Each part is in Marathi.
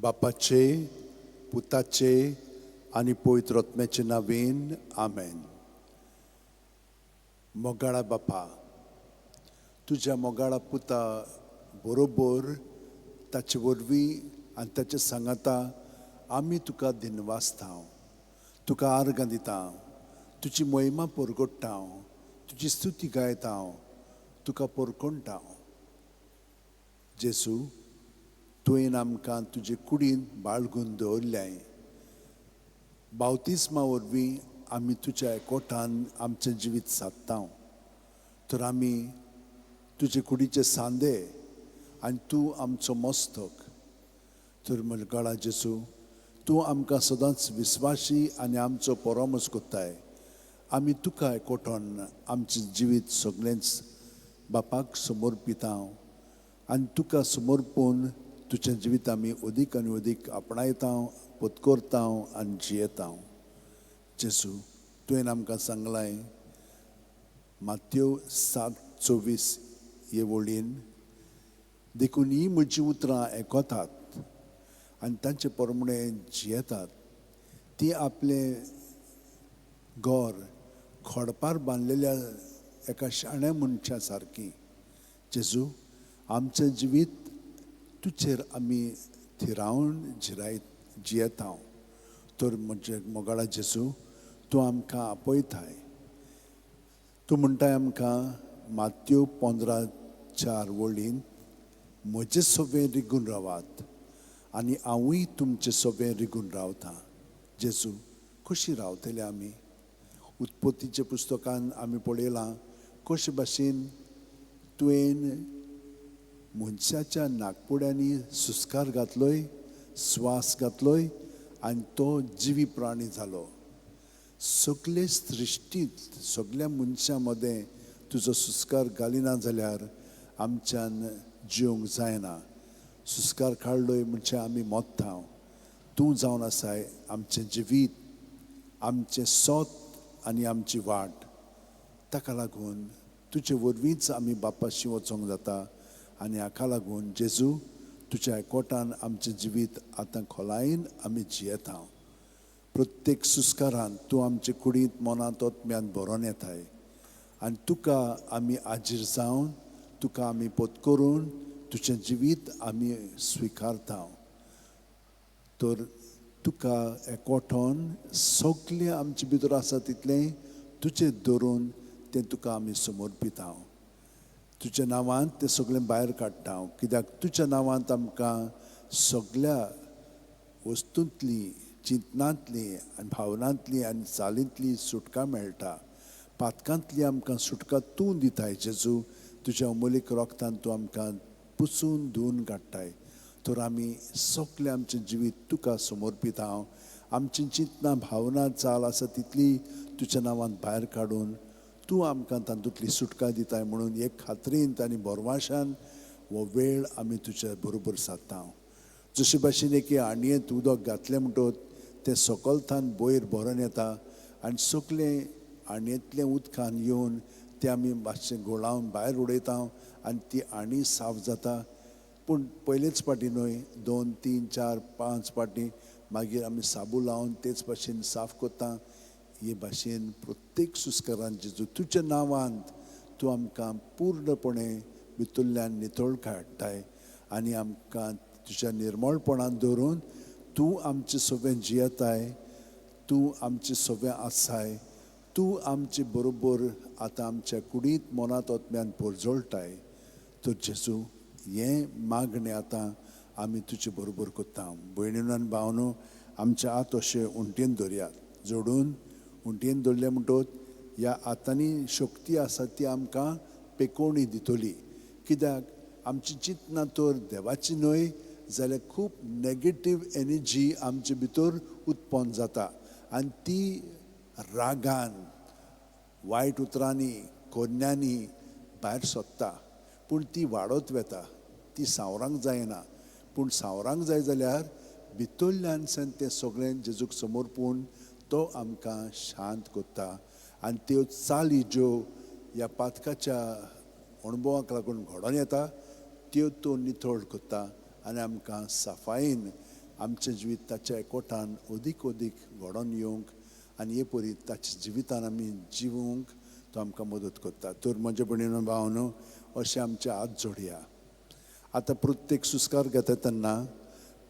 बापाचे, पुताचे आणि पवित्र आत्म्याचे नावेन आमेन. मोगाळा बापा, तुझ्या मोगाळा पुता बरोबर ताचे वरवीं आनी ताचे सांगाता आमी तुका दिनवासता, तुका आर्गां दिता, तुजी महिमा परगट्टा, तुजी स्तुती गायता, तुका परकोणटा. जेसू, तुवें आमकां तुजे कुडींत बाळगून दवरल्याय. बावतिस्मा वरवीं आमी तुज्या एकवटान आमचें जिवीत सादता. तर आमी तुजे कुडीचे सांदे आनी तूं आमचो मस्तक. तर मुलगाळा जेसू, तूं आमकां सदांच विस्वासी आनी आमचो परामोस कोत्ताय. आमी तुका एकवटोन आमचें जिवीत सगळेंच बापाक समर्पिता आनी तुका समर्पून तुजें जिवीत आमी अदीक आनी अदीक आपणायता, पत्कोरता आनी जियेता. जेसू, तुवें आमकां सांगलाय मात्येव 7:24 हे वळीन, देखून ही म्हजीं उतरां आयकतात आनी तांचे प्रमाणें जियेतात. ती आपलें घर खोडपार बांदलेल्या एका शाण्या मनशा सारकी. जेजू, आमचें जिवीत तुजेर आमी थिरावन जियेता. तर म्हजे मोगाळा जेजू, तूं आमकां आपयताय. तूं म्हणटाय आमकां मात्येव 15:4 वळीन, म्हजे सोबें रिगून रावात आनी हांवूय तुमचे सोबें रिगून रावतां. जेजू, कशीं रावतले आमी? उत्पत्तीच्या पुस्तकान आमी पळयलां कशे भाशेन तुवें मनशाच्या नाकपुड्यांनी सुस्कार घातलोय, स्वास घातलोय आनी तो जिवी प्राणी जालो. सगळे सृश्टींत सगळ्या मनशां मदें तुजो सुस्कार घालिना जाल्यार आमच्यान जिवंक जायना. सुस्कार काडलोय म्हणजे आमी मोत्ता. तूं जावन आसाय आमचें जिवीत, आमचें सोत आनी आमची वाट. ताका लागून तुजे वरवींच आमी बापाशी वचोंक जाता. आनी हाका लागून जेजू, तुज्या एकवटान आमचें जिवीत आतां खोलायेन आमी जियेता. प्रत्येक सुस्कारान तूं आमचे कुडींत मनांत आत्म्यान भरोन येताय आनी तुका आमी आजीर जावन तुका आमी पत्करून तुजें जिवीत आमी स्विकारता. तर तुका एकवटोन सगलें आमचे भितर आसा तितलें तुजें धरून तें तुका आमी समर्पिता. तुज्या नांवांत तें सगळें भायर काडटा. कित्याक तुज्या नांवांत आमकां सगळ्या वस्तूंतली, चिंतनांतली आनी भावनांतली आनी चालींतली सुटका मेळटा. पातकांतली आमकां सुटका तूं दिताय. जेजू, तुज्या अमोलीक रोगतान तूं आमकां पुसून धुवन काडटाय. तर आमी सगळें आमचें जिवीत तुका समर्पिता. आमची चिंतनां, भावना, चाल आसा तितली तुज्या नांवांत भायर काडून तूं आमकां तातूंतली सुटका दिताय म्हणून एक खात्रींत आनी बोरवाशान हो वेळ आमी तुज्या बरोबर सादता. जशे भाशेन एके आणयेंत उदक घातलें म्हणटच तें सकलथान वयर भरोन येता आनी सगळें आणयेंतलें उदकान येवन तें आमी मातशें घोळावन भायर उडयता आनी ती आणी साफ जाता. पूण पयलेच पाटी न्हय, 2, 3, 4, 5 पाटी मागीर आमी साबू लावन तेच भाशेन साफ कोत्ता. हे भाशेन प्रत्येक सुस्कारान जेजू तुज्या नांवांत तूं आमकां पूर्णपणे भितरल्यान नितळ काडटाय आनी आमकां तुज्या निर्मळपणान दवरून तूं आमचे सोबें जियेताय. तूं आमचे सोबें आसाय. तूं आमचे बरोबर आतां आमच्या कुडींत मनांत आत्म्यान परजोळटाय. तर जेजू, हें मागणें आतां आमी तुजे बरोबर कोत्ता. भयणीनो आनी भावनो, आमच्या हात अशे उंटेन धरयात, जोडून उंटेन धरले म्हणटच ह्या हातांनी शक्ती आसा ती आमकां पेकोवणी दितली. कित्याक आमची चिंतना तर देवाची न्हय जाल्यार खूब नॅगेटीव एनर्जी आमचे भितर उत्पन्न जाता आनी ती रागान, वायट उतरांनी, कोन्यांनी भायर सोदता. पूण ती वाडत वेता, ती सावरांक जायना. पूण सावरांक जाय जाल्यार भितरल्यानसान तें सगळें जेजूक समर्पून तो आमकां शांत कोत्ता. आनी त्यो चाली ज्यो ह्या पातकाच्या अणभवाक लागून घडोवन येता त्यो तो नितळ कोत्ता आनी आमकां सफायेन आमचें जिवीत ताच्या एकवटान अदीक अदीक घडोवन येवंक आनी हे परी ताच्या जिवितान आमी जिवूंक तो आमकां मदत करता. तर म्हजे भयणीनो भावनो, अशें आमचे हात जोडया. आतां प्रत्येक सुस्कार घेता तेन्ना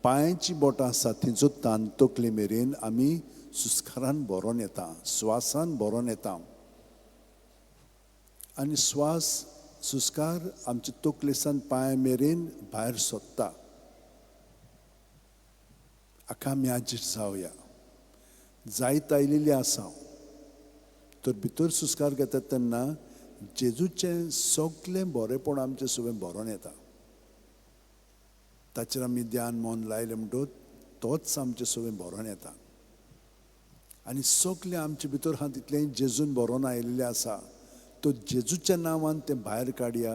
पांयाची बोटां आसा तिचो तान तकले मेरेन आमी सुस्कारान भरोन येता, स्वासान भरोन येता. आनी स्वास सुस्कार आमचे तकलेसान पांया मेरेन भायर सोदता. आका आमी हाजीर जावया. जायत आयिल्ली आसा. तर भितर सुस्कार घेता तेन्ना जेजूचें सगळें बरेंपण आमचें सगळें भरोन येता. ताचेर आमी ध्यान मन लायलें म्हणटच तोच आमचें सगळें भरोन येता. आनी सगळें आमचे भितर आहा तितलें जेजून भरोन आयिल्लें आसा. तो जेजूच्या नांवान तें भायर काडया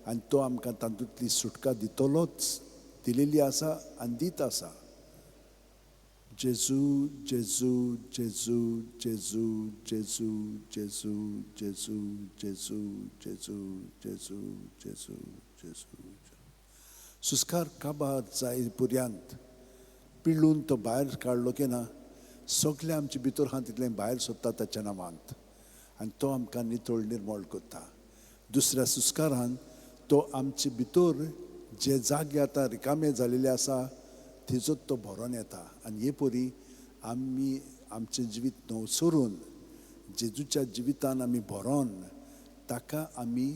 आनी तो आमकां तातूंतली सुटका दितलोच, दिलेली आसा आनी दीत आसा. जेजू जेजू जेजू जेजू जेजू जेजू जेजू जेजू जेजू जेजू जेजू जेजू. सुस्कार काबार जाय पर्यंत पिळून तो भायर काडलो की ना, सगळें आमचे भितर आहा तितलें भायर सोदता ताच्या नांवांत आनी तो आमकां नितळ निर्मळ करता. दुसऱ्या सुस्कारान तो आमचे भितर जे जागे आतां रिकामे जालेले आसा थिजोच तो भरोन येता. आनी हे परी आमी आमचें जिवीत नवसरून जेजूच्या जिवितान आमी भरोन ताका आमी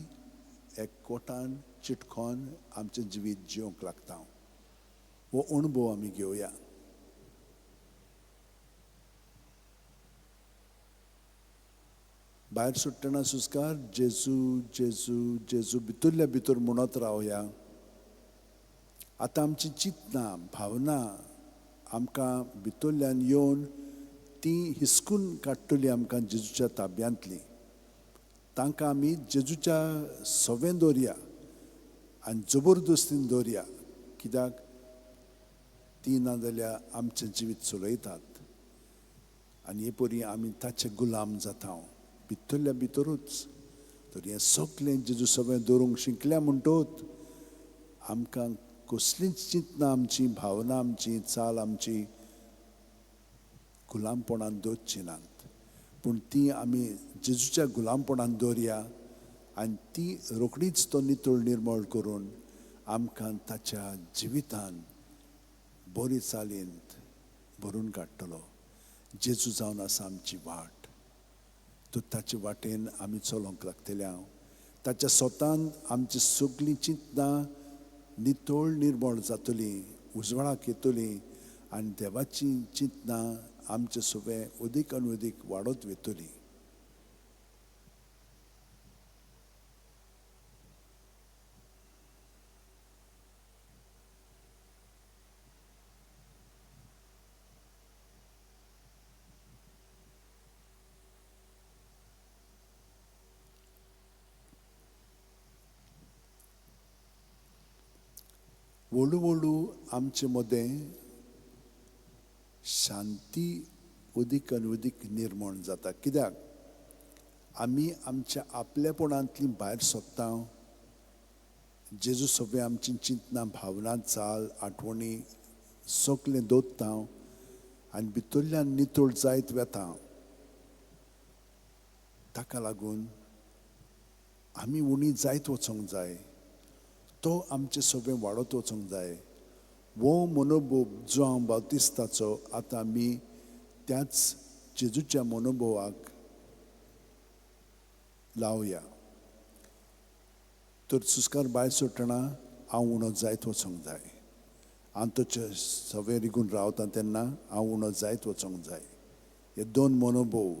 एकवटान चिटकोन आमचें जिवीत जिवंक लागता. हो अणभव आमी घेवया. भायर सुट्टना सुस्कार जेजू जेजू जेजू भितरल्या भितर म्हणत रावया. आतां आमची चिंतनां भावना आमकां भितरल्यान येवन ती हिसकून काडटली आमकां जेजूच्या ताब्यांतली. तांकां आमी जेजूच्या सवें दवरया आनी जबरदस्तीन दवरया. कित्याक ती नाजाल्यार आमचें जिवीत चलयतात आनी हे परी आमी ताचे गुलाम जाता भितरल्या भितरूच. तर हें सगळें जेजू सवें दवरूंक शिकल्या म्हणटच आमकां कसलीच चिंतना आमची भावना आमची चाल आमची गुलामपणान दवरची नात, पूण ती आमी जेजूच्या गुलामपणान दवरया आनी ती रोखडीच तो नितळ निर्मळ करून आमकां ताच्या जिवितान बरी चालींत भरून काडटलो. जेजू जावन आसा आमची वाट. तो ताचे वाटेन आमी चलोंक लागतले. ताच्या स्वतान आमची सगळीं चिंतनां नितळ निर्मळ जातली, उजवाडाक येतली आनी देवाची चिंतनां आमचे सगळें अदीक आनी अदीक वाडत वतली. हळू हळू आमचे मदें शांती अदीक आनी अदीक निर्माण जाता. कित्याक आमी आमच्या आपलेपणांतली भायर सोदता. जेजू सगळें आमची चिंतनां भावना चाल आठवणी सगळें दवरता आनी भितरल्यान नितळ जायत वेता. ताका लागून आमी उणी जायत वचोंक जाय. तो आमचें सगळें वाडत वचोंक जाय. वो मनोभव जो हांव बावतिस्ताचो आतां आमी त्याच जेजूच्या मनोभवाक लावया. तर सुस्कार भायर सुट्टना हांव उणो जायत वचोंक जाय. हांव तुजे सवें रिगून रावता तेन्ना हांव उणो जायत वचोंक जाय. हे दोन मनोभव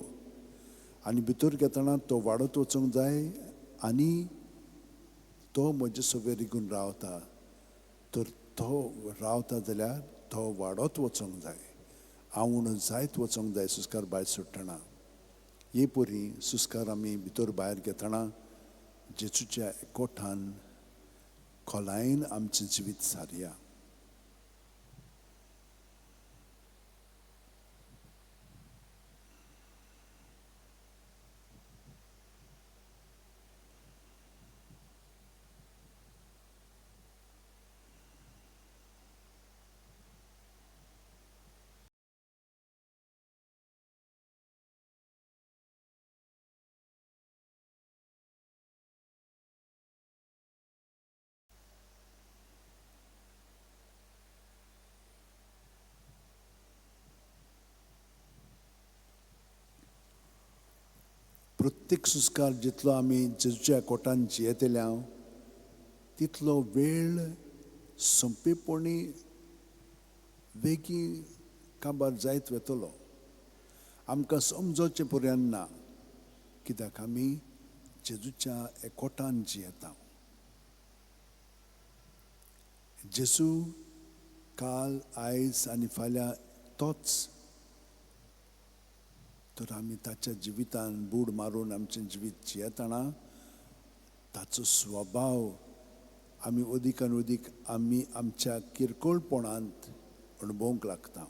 आनी भितर घेतना तो वाडत वचोंक जाय आनी तो म्हजे सगळें रिगून रावता. तर तो रावता जाल्यार तो वाडत वचोंक जाय. हांव उणो जायत वचोंक जाय सुस्कार भायर सुट्टना. हे परी सुस्कार आमी भितर भायर घेतना जेजूच्या एकवटान खोलायेन आमचें जिवीत सारया. प्रत्येक सुस्कार जितलो आमी जेजूच्या कोटान जियेतल्या तितलो वेळ संपेपणी वेगी काबार जायत वेतलो. आमकां समजोवचें पर्यंत ना, कित्याक आमी जेजूच्या एकवटान जियेता. जेजू काल आयज आनी फाल्यां तोच. तर आमी ताच्या जिवितान बूड मारून आमचें जिवीत जियेतना ताचो स्वभाव आमी अदीक आनी अदीक आमी आमच्या किरकोळपणांत अणभवूंक लागता.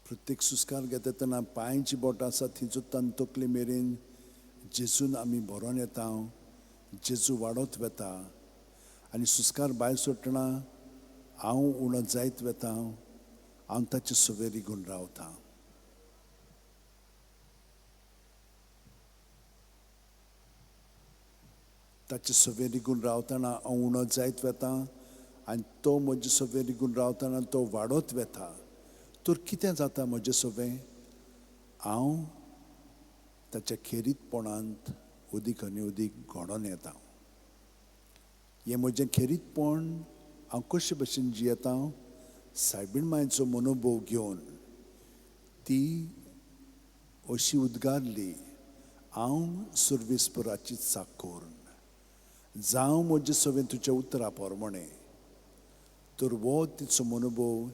प्रत्येक सुस्कार घेता तेन्ना पांयांची बोटां आसा थी जोत्तान तकले मेरेन जेजून आमी भरोन येता. जेजू वाडत वेता आनी सुस्कार भायर सरतना हांव उणो जायत वेता. हांव ताचे सवे रिगून रावतां. ताचे सवे रिगून रावतना हांव उणो जायत वेता आनी तो म्हजे सवे रिगून रावतना तो वाडत वेता. तर कितें जाता म्हजें सवें? हांव ताच्या खेरीतपणांत अदीक आनी अदीक घडोवन येता. हें म्हजें खेरीतपण हांव कशे भशेन जियेता? सायबीण मांयचो मनोभव घेवन ती अशी उद्गारली, हांव सर्वेस्पराची चाकर. जावं म्हजें सवें तुज्या उतरा पोरमणें. तर हो तिचो मनोभव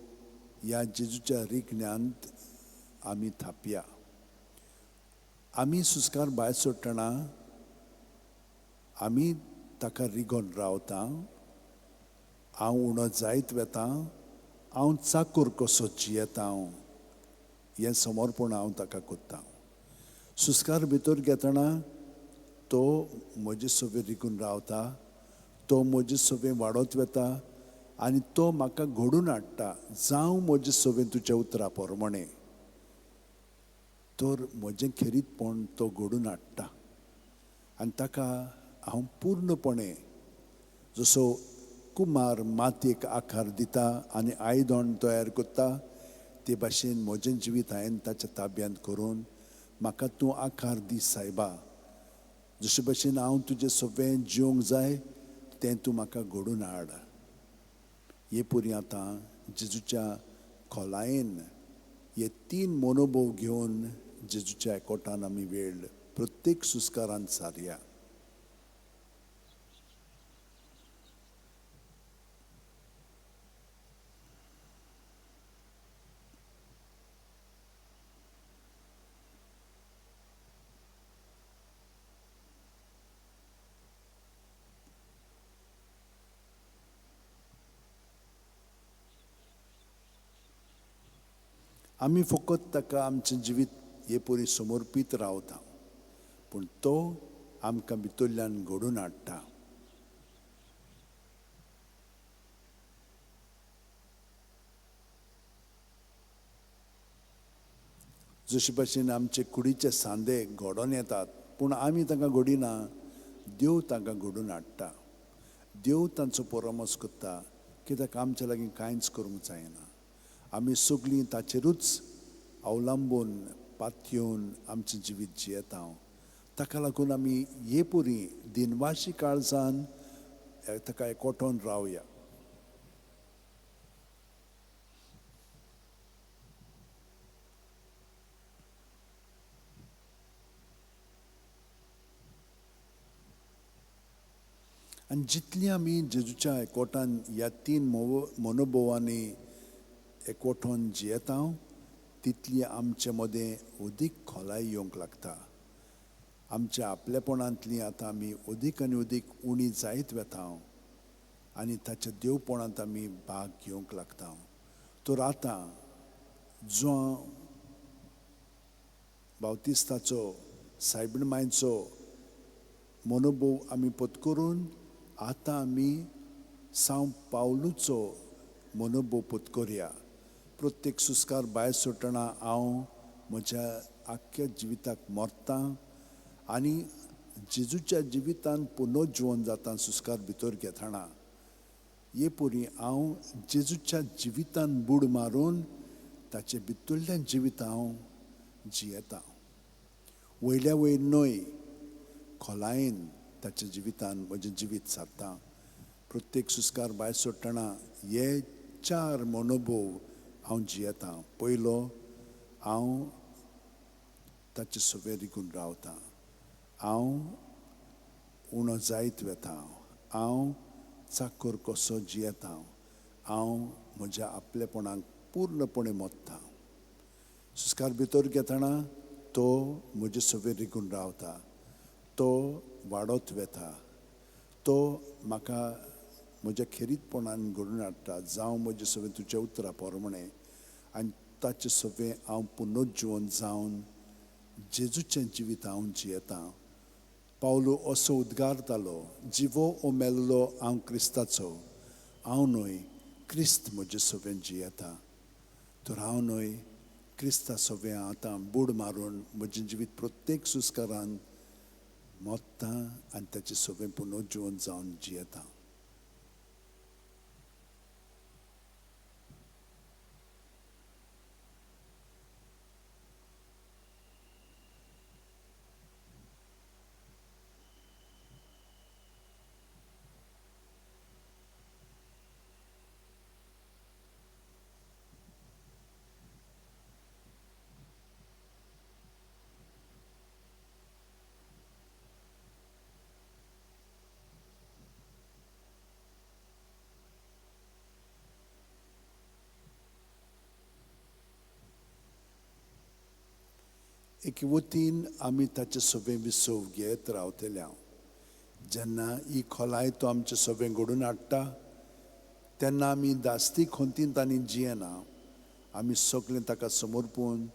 ह्या जेजूच्या रिगण्यांत आमी थापया. आमी सुस्कार भायर सरतना आमी ताका रिगोन रावता. हांव उणो जायत वेता. हांव चाकर कसो जियेता हें समर्पण हांव ताका कोत्ता. सुस्कार भितर घेतना तो म्हजे सवे रिगून रावता. तो म्हजे सवें वाडत वेता आनी तो म्हाका घडून हाडटा. जावं म्हजे सवें तुज्या उतरा पोरमणें. तर म्हजें खेरीतपण तो घडून हाडटा आनी ताका हांव पूर्णपणे जसो कुमार मातयेक आकार दिता आनी आयदन तयार कोत्ता ते भाशेन म्हजें जिवीत हांवें ताच्या ताब्यांत करून म्हाका तूं आकार दी सायबा. जशे भशेन हांव तुजें सवें जिवंक जाय तें तूं म्हाका घडून हाड. हे परी आतां जेजूच्या खोलायेन हे 3 मनोभव घेवन जेजूच्या एकवटान आमी वेळ प्रत्येक सुस्कारांत सारया. आमी फकत ताका आमचें जिवीत हे परी समर्पीत रावता, पूण तो आमकां भितरल्यान घडोवन हाडटा. जशे भशेन आमचे कुडीचे सांदे घडोवन येतात पूण आमी तांकां घडिना, देव तांकां घडोवन हाडटा. देव तांचो परामर्श करता कित्याक आमचे लागीं कांयच करूंक जायना. आमी सगळीं ताचेरूच अवलंबून पातयेवन आमचें जिवीत जियेता. ताका लागून आमी हे परी दिनवाशी काळजान ताका एकवटोन रावया. आनी जितली आमी जेजूच्या एकवटान ह्या 3 मनोभवांनी एकवटोन जियेता तितली आमचे मदें अदीक खोलाय येवंक लागता. आमच्या आपलेपणांतली आतां आमी अदीक आनी अदीक उणी जायत वेता आनी ताच्या देवपणांत आमी भाग घेवंक लागता. तर आतां जो बावतिस्ताचो सायबीण मांयचो मनोभव आमी पत्करून आतां आमी सांव पावलूचो मनोभव पत्करया. प्रत्येक सुस्कार भायर सरतना हांव म्हज्या आख्ख्या जिविताक मरतां आनी जेजूच्या जिवितान पुनर्जीवन जाता सुस्कार भितर घेतना. हे परी हांव जेजूच्या जिवितान बूड मारून ताचे भितरल्यान जिवीत हांव जियेतां. वयल्या वयर न्हय खोलायेन ताच्या जिवितान म्हजें जिवीत सारता. प्रत्येक सुस्कार भायर सोडटना हे 4 मनोभव हांव जियेतां. पयलो, हांव ताचे सवे रिगून रावतां. हांव उणो जायत वेतां. हांव चाकर कसो जियेतां. हांव म्हज्या आपलेपणाक पूर्णपणे मोडटां. सुस्कार भितर घेतना तो म्हजे सवे रिगून रावता. तो वाडत वेता. तो म्हाका म्हज्या खेरीतपणान घडोवन हाडटा. जावं म्हजे सवे तुज्या उतरा पोरमणें आनी ताचे सवे हांव पुनर्जीवन जावन जेजूचें जिवीत हांव जियेतां. पावलो असो उद्गारतालो, जिवो ओ मेल्लो हांव क्रिस्ताचो. हांव न्हय, क्रिस्त म्हजे सवेन जियेता. तर हांव न्हय, क्रिस्ता सवें आतां बूड मारून म्हजें जिवीत प्रत्येक सुस्कारान मोडटां आनी ताचें सवें पुनर्जीवन जावन जियेतां. एके वतीन आमी ताचे सवें विसव घेत रावतले. जेन्ना ही खोलाय तो आमचे सवें घडोवन हाडटा तेन्ना आमी दास्ती खोंतीन तांणी जियेना. आमी सगळें ताका समर्पून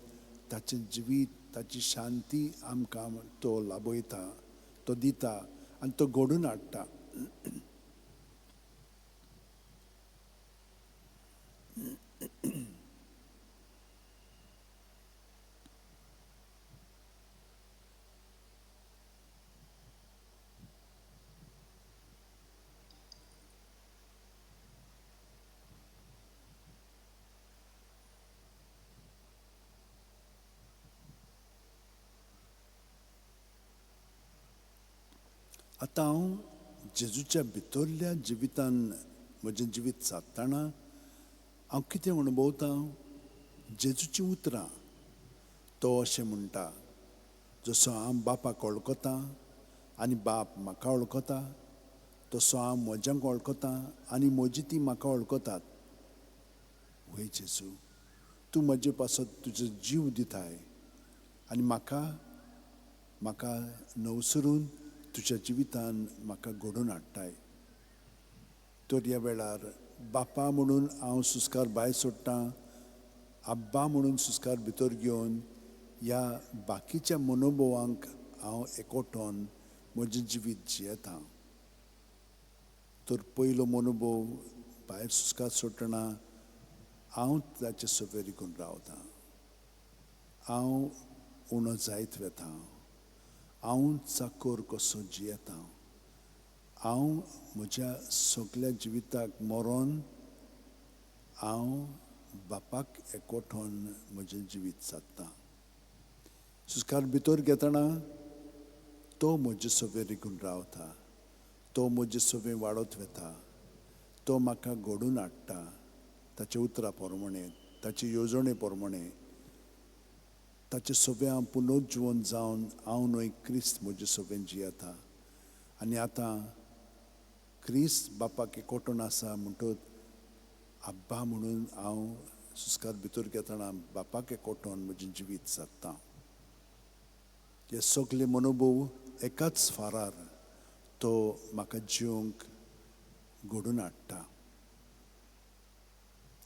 ताचें जिवीत, ताची शांती आमकां तो लाबयता, तो दिता आनी तो घडोवन हाडटा. आतां हांव जेजूच्या भितरल्या जिवितान म्हजें जिवीत सादतना हांव कितें अणभवतां? जेजूचीं उतरां. तो अशें म्हणटा, जसो हांव बापाक वळखतां आनी बाप म्हाका वळखता, तसो हांव म्हज्यांक वळखतां आनी म्हजी तीं म्हाका वळखतात. वय जेजू, तूं म्हजे पासत तुजो जीव दिताय आनी म्हाका नवसरून तुज्या जिवितान म्हाका घडोवन हाडटाय. तर ह्या वेळार बापा म्हणून हांव सुस्कार भायर सोडटां, आब्बा म्हणून सुस्कार भितर घेवन ह्या बाकीच्या मनोभवांक हांव एकवटोन म्हजें जिवीत जियेतां. तर पयलो मनोभव भायर सुस्कार सोडटना हांव ताचे सवे रिगून रावतां. हांव उणो जायत वेतां. हांव चाकर कसो जियेतां. हांव म्हज्या सगळ्या जिविताक मरोन हांव बापाक एकवटोन म्हजें जिवीत सादतां. सुस्कार भितर घेतना तो म्हजे सवे रिगून रावता. तो म्हजे सवे वाडत वेता. तो म्हाका घडोवन हाडटा ताच्या उतरा पोरमणें, ताचे येवजणे पोरमणें. ताचे सवे हांव पुनर्जीवन जावन हांव न्हय, क्रिस्त म्हजे सवेन जियेता. आनी आतां क्रिस्त बापाक एकवटून आसा म्हणटच आब्बा म्हणून हांव सुस्कार भितर घेतना बापाक एकवटोन म्हजें जिवीत सादतां. हे सगळे मनोभव एकाच फारार तो म्हाका जिवंक घडोवन हाडटा.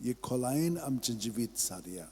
हे खोलायेन आमचें जिवीत सारया.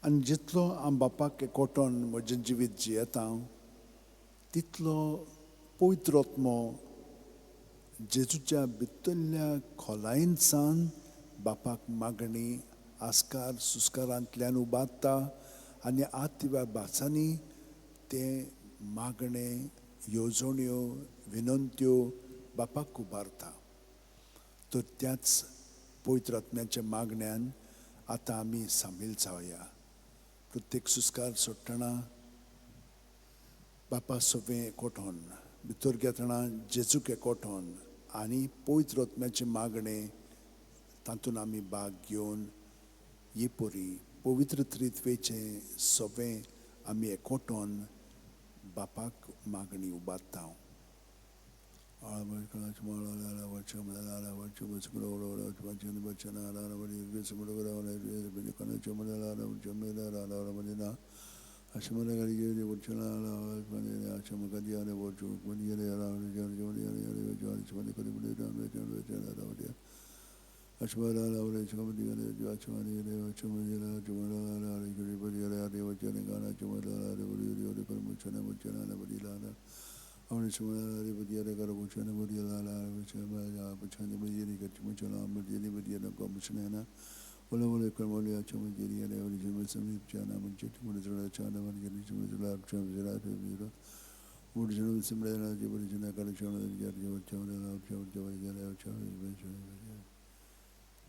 आनी जितलो हांव बापाक एकवटोन म्हजें जिवीत जियेता तितलो पवित्र आत्मो जेजूच्या भितरल्या खोलायेन सावन बापाक मागणी आस्कार सुस्कारांतल्यान उबारता आनी आत्या भासांनी ते मागणे येवजण्यो विनंत्यो बापाक उबारता. तर त्याच पवित्र आत्म्याच्या मागण्यान आतां आमी सामील जावया. प्रत्येक सुस्कार सोडटना बापा सगळें एकवटोन भितर घेतना जेजूक एकवटोन आनी पवित्र आत्म्याचे मागणे तातूंत आमी भाग घेवन ही परी पवित्र त्रित्वेचे सगळें आमी एकवटोन बापाक मागणी उबारता.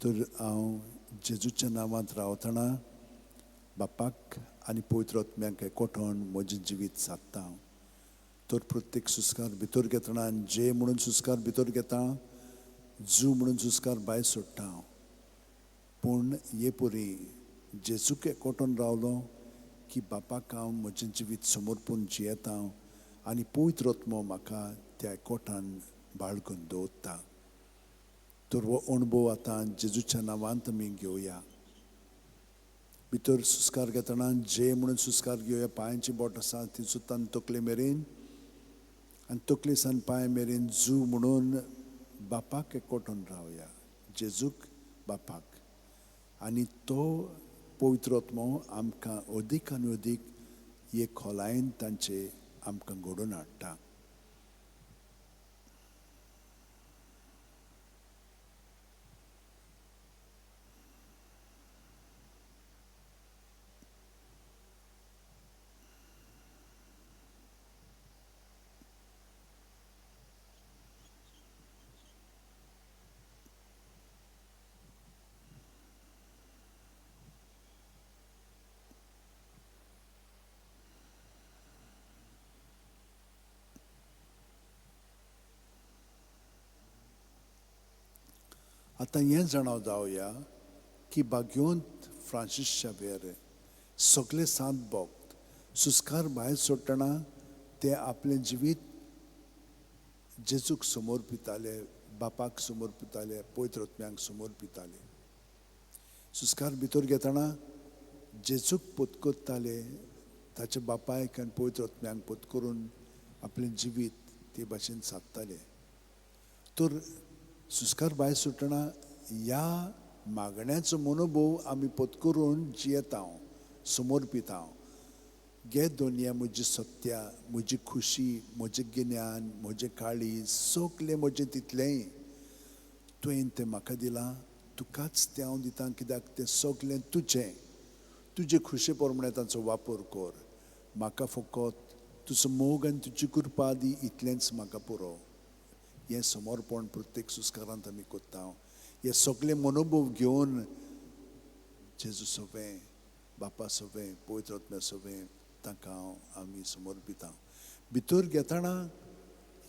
तर हांव जेजूच्या नांवांत रावतना बापाक आनी पवित्र आत्म्याक एकवटोन म्हजें जिवीत सादता. तर प्रत्येक सुस्कार भितर घेतना जे म्हणून सुस्कार भितर घेता जू म्हणून सुस्कार भायर सोडटा. पूण हे परी जेजूक एकवटोन रावलो की बापाक हांव म्हजें जिवीत समर्पून जियेता आनी पवित्र आत्मो म्हाका त्या एकवटान बाळगून दवरता. तर हो अणभव आतां जेजूच्या नांवांत आमी घेवया. भितर सुस्कार घेतना जे म्हणून सुस्कार घेवया. पांयांची बोट आसा ती सुतान तकले मेरेन आनी तकले सावन पांय मेरेन जू म्हणून बापाक एकवटोन रावया. जेजूक बापाक आनी तो पवित्र आत्मो आमकां अदीक आनी अदीक हे खोलायेन तांचे आमकां घडोवन हाडटा. आतां हें जाणाव जावया की भाग्योंत फ्रांसीस शावेर सगळे सांत भक्त सुस्कार भायर सोडटना ते आपलें जिवीत जेजूक समर्पिताले, बापाक समर्पिताले, पवित्र आत्म्याक समर्पिताले. सुस्कार भितर घेतना जेजूक पत्करताले, ताच्या बापायक आनी पवित्र आत्म्याक पत्करून आपलें जिवीत ते भाशेन सादताले. तर सुस्कार भायर सुटना ह्या मागण्याचो मनोभव आमी पत्करून जियेता, समर्पिता. घे दुनिया म्हजी सत्या, म्हजी खुशी, म्हजें गिन्यान, म्हजें काळीज सगलें म्हजें तितलेंय तुवें तें म्हाका दिलां. तुकाच तें हांव दितां कित्याक तें सगलें तुजें. तुजे खुशे प्रमाणे ताचो वापर कर. म्हाका फकत तुजो मोग आनी तुजी कृपा दी, इतलेंच म्हाका पुरो. हें समर्पण प्रत्येक सुस्कारांत आमी करता. हे सगळे मनोभव घेवन जेजू सगळें, बापा सगळें, पवित्र आत्म्या सगळें ताका आमी समर्पिता. भितर घेतना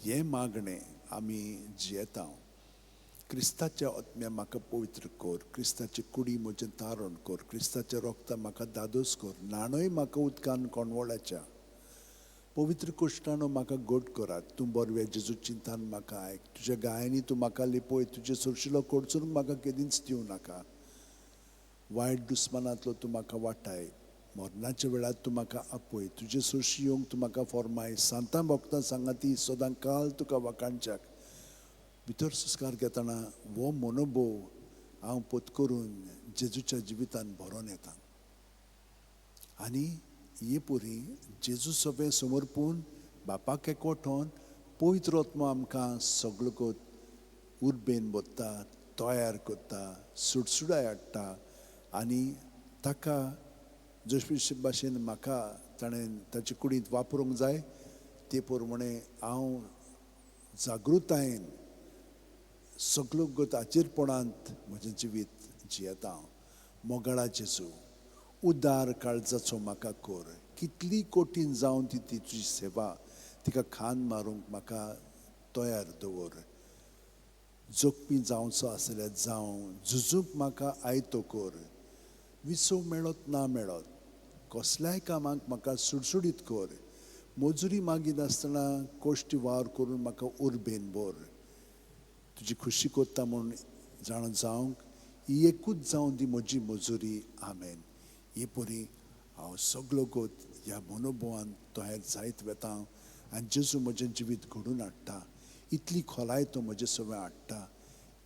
हें मागणें आमी जियेता. क्रिस्ताच्या आत्म्या म्हाका पवित्र कर, क्रिस्ताची कुडी म्हजें तारण कर, क्रिस्ताचें रोगता म्हाका दादोस कर, न्हाणय म्हाका उदकान कोणवळाच्या, पवित्र कुश्टाणो म्हाका घट करात. तूं बरवें जेजू चिंतान म्हाका आयक, तुज्या गायांनी तूं म्हाका लिपय, तुजे सुरशिलो कडचून म्हाका केदींच दिवं नाका. वायट दुस्मानांतलो तूं म्हाका वाटाय, मरणाच्या वेळार तूं म्हाका आपय, तुजे सुरशी येवंक तूं म्हाका फॉर्माय. सांतां भक्तां सांगाती सदां काल तुका वाकाणच्याक. भितर सुस्कार घेतना हो मनोभव हांव पत्करून जेजूच्या जिवितान भरोन येता. आनी हे पुरी जेजू सगळे समर्पून बापाक एकवठोन पवित्र आत्मा आमकां सगळो कोत उर्बेन बोत्ता, तयार करता, सुडसुडाय हाडटा आनी ताका जशे भाशेन म्हाका ताणें ताचे कुडींत वापरूंक जाय ते प्रमाणे हांव जागृतायेन सगळो गताचेरपणांत म्हजें जिवीत जियेता मोगाळा जेजू उदार काळजाचो म्हाका कोर कितली कठीण जावन ती तुजी सेवा तिका खान मारूंक म्हाका तयार दवर जोखमी जावचो आसल्यार जावं झुजूंक म्हाका आयतो कोर विसव मेळत ना मेळत कसल्याय कामाक म्हाका सुडसुडीत कोर मजुरी मागीत आसतना कोश्टी वावर करून म्हाका उर्बेन बोर तुजी खुशी कोत्ता म्हूण जाणा जावंक ही एकूच जावन दी म्हजी मजुरी आमेन ही परी हांव सगळो गोत ह्या मनोभवान तयार जायत वेता आनी जेजू म्हजें जिवीत घडून हाडटा इतली खोलाय तो म्हजे सगळें हाडटा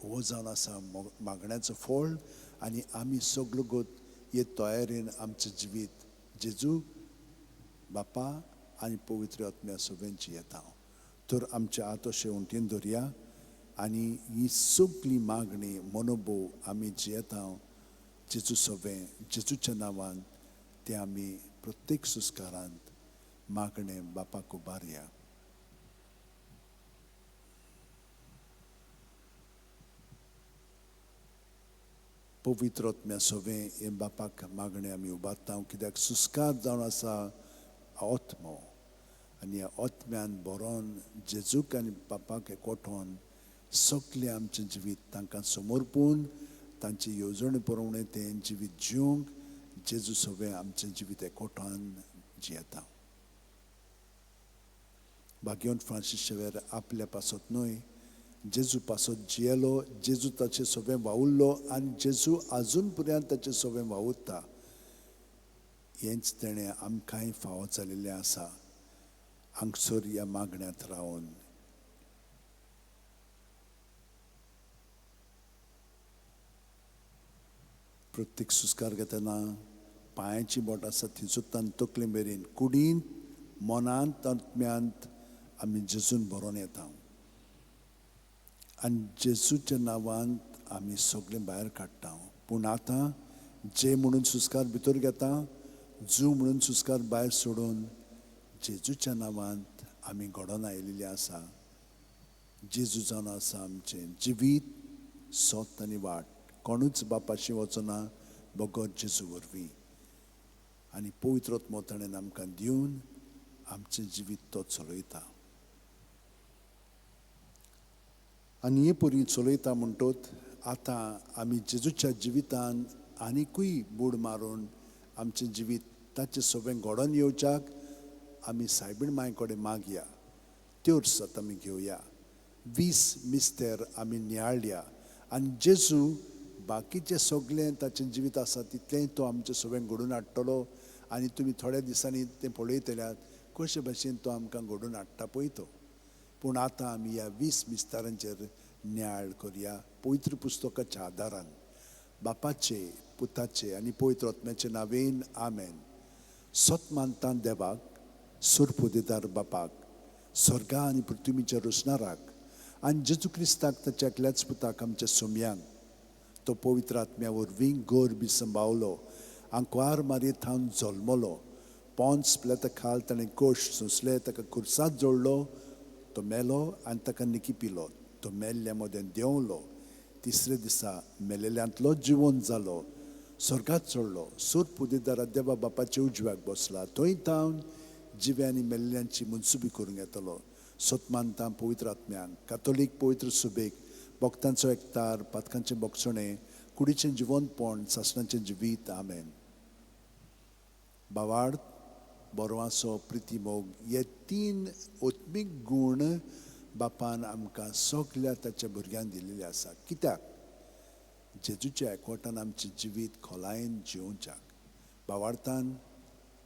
हो जावन आसा मागण्याचो फळ आनी आमी सगळो गोत हे तयारेन आमचें जिवीत जेजू बापा आनी पवित्र आत्म्या सगळें जियेता तर आमच्या आत अशें उंटीन दवरया आनी ही सगळी मागणी मनोभव आमी जियेता जेजू सगळें जेजूच्या नांवान तें आमी प्रत्येक सुस्कारांत मागणें बापाक उबारया पवित्र आत्म्या सगळें हे बापाक मागणें आमी उबारता कित्याक सुस्कार जावन आसा आत्मो आनी ह्या आत्म्यान बरोवन जेजूक आनी बापाक एकवठोन सगळें आमचें जिवीत तांकां समर्पून तांचे येवजणे प्रमाणे तें जिवीत जिवंक जेजू सगळें आमचें जिवीत एकवठान जियेता भाग्यवंत फ्रांसीस शेवेर आपल्या पासत न्हय जेजू पासत जियेलो जेजू ताचें सगळें वावुरलो आनी जेजू आजून पर्यंत ताचें सगळें वावुरता हेंच तेणें आमकांय फावो जाल्लेलें आसा हांगसर ह्या मागण्यांत रावन प्रत्येक सुस्कार घेतना पांयाची बोट आसा थंयसून तकले मेरेन कुडींत मनांत आत्म्यांत आमी जेजून बरोवन येता आनी जेजूच्या नांवांत आमी सगळें भायर काडटा पूण आतां जे म्हणून सुस्कार भितर घेता जू म्हणून सुस्कार भायर सोडून जेजूच्या नांवांत आमी घडोवन आयिल्लीं आसा जेजू जावन आसा आमचें जिवीत सोत आनी वाट कोणूच बापाशी वचना बगत जेजू वरवीं आनी पवित्र आत्मो ताणें आमकां दिवन आमचें जिवीत तो चलयता आनी हे परी चलयता म्हणटोच आतां आमी जेजूच्या जिवितान आनिकूय बूड मारून आमचें जिवीत ताचें सगळें घडोवन येवच्याक आमी सायबीण मांय कडेन मागया त्योच सत आमी घेवया 20 मिस्तेर आमी नियाळया आनी जेजू बाकीचें सगळें ताचें जिवीत आसा तितलेंय तो आमचें सगळें घडोवन हाडटलो आनी तुमी थोड्या दिसांनी तें पळयतल्यात कशे भशेन तो आमकां घडोवन हाडटा पळय तो पूण आतां आमी ह्या 20 मिस्तारांचेर नियाळ करया पवित्र पुस्तकाच्या आदारान बापाचे पुताचे आनी पवित्र आत्म्याचे नांवेन आमेन सत मानता देवाक सुरपू दितार बापाक स्वर्गा आनी पृथ्वीच्या रोसणाराक आनी जेजू क्रिस्ताक ताच्या एकल्याच पुताक आमच्या सोम्यांक तो पवित्र आत्म्या वरवीं गोर बी संभावलो आंकवार मारयेंत हांव जल्मलो पोंच पिलाता खाल ताणें कोश सोंसले ताका खुर्सांत जोडलो तो मेलो आनी ताका निकी पिलो तो मेल्ल्या मोदें देंवलो तिसरे दिसा मेलेल्यांतलो जिवंत जालो स्वर्गांत चडलो सूर पुदिदारा देवा बापाचे उजव्याक बसला थंय तावन जिवे आनी मेल्ल्यांची मनसुबी करूंक येतलो सोतमानता पवित्र आत्म्यान कातोलीक पवित्र सुबेक भक्तांचो एकतार पातकांचें बोगसणें कुडीचें जिवंतपण सासणाचें जिवीत आमेन बावार्द बोरवांसो प्रिती मोग हे 3 ओत्मीक गूण बापान आमकां सगल्या ताच्या भुरग्यांक दिलेले आसा कित्याक जेजूच्या एकवटान आमचें जिवीत खोलायेन जिवच्याक बावार्थान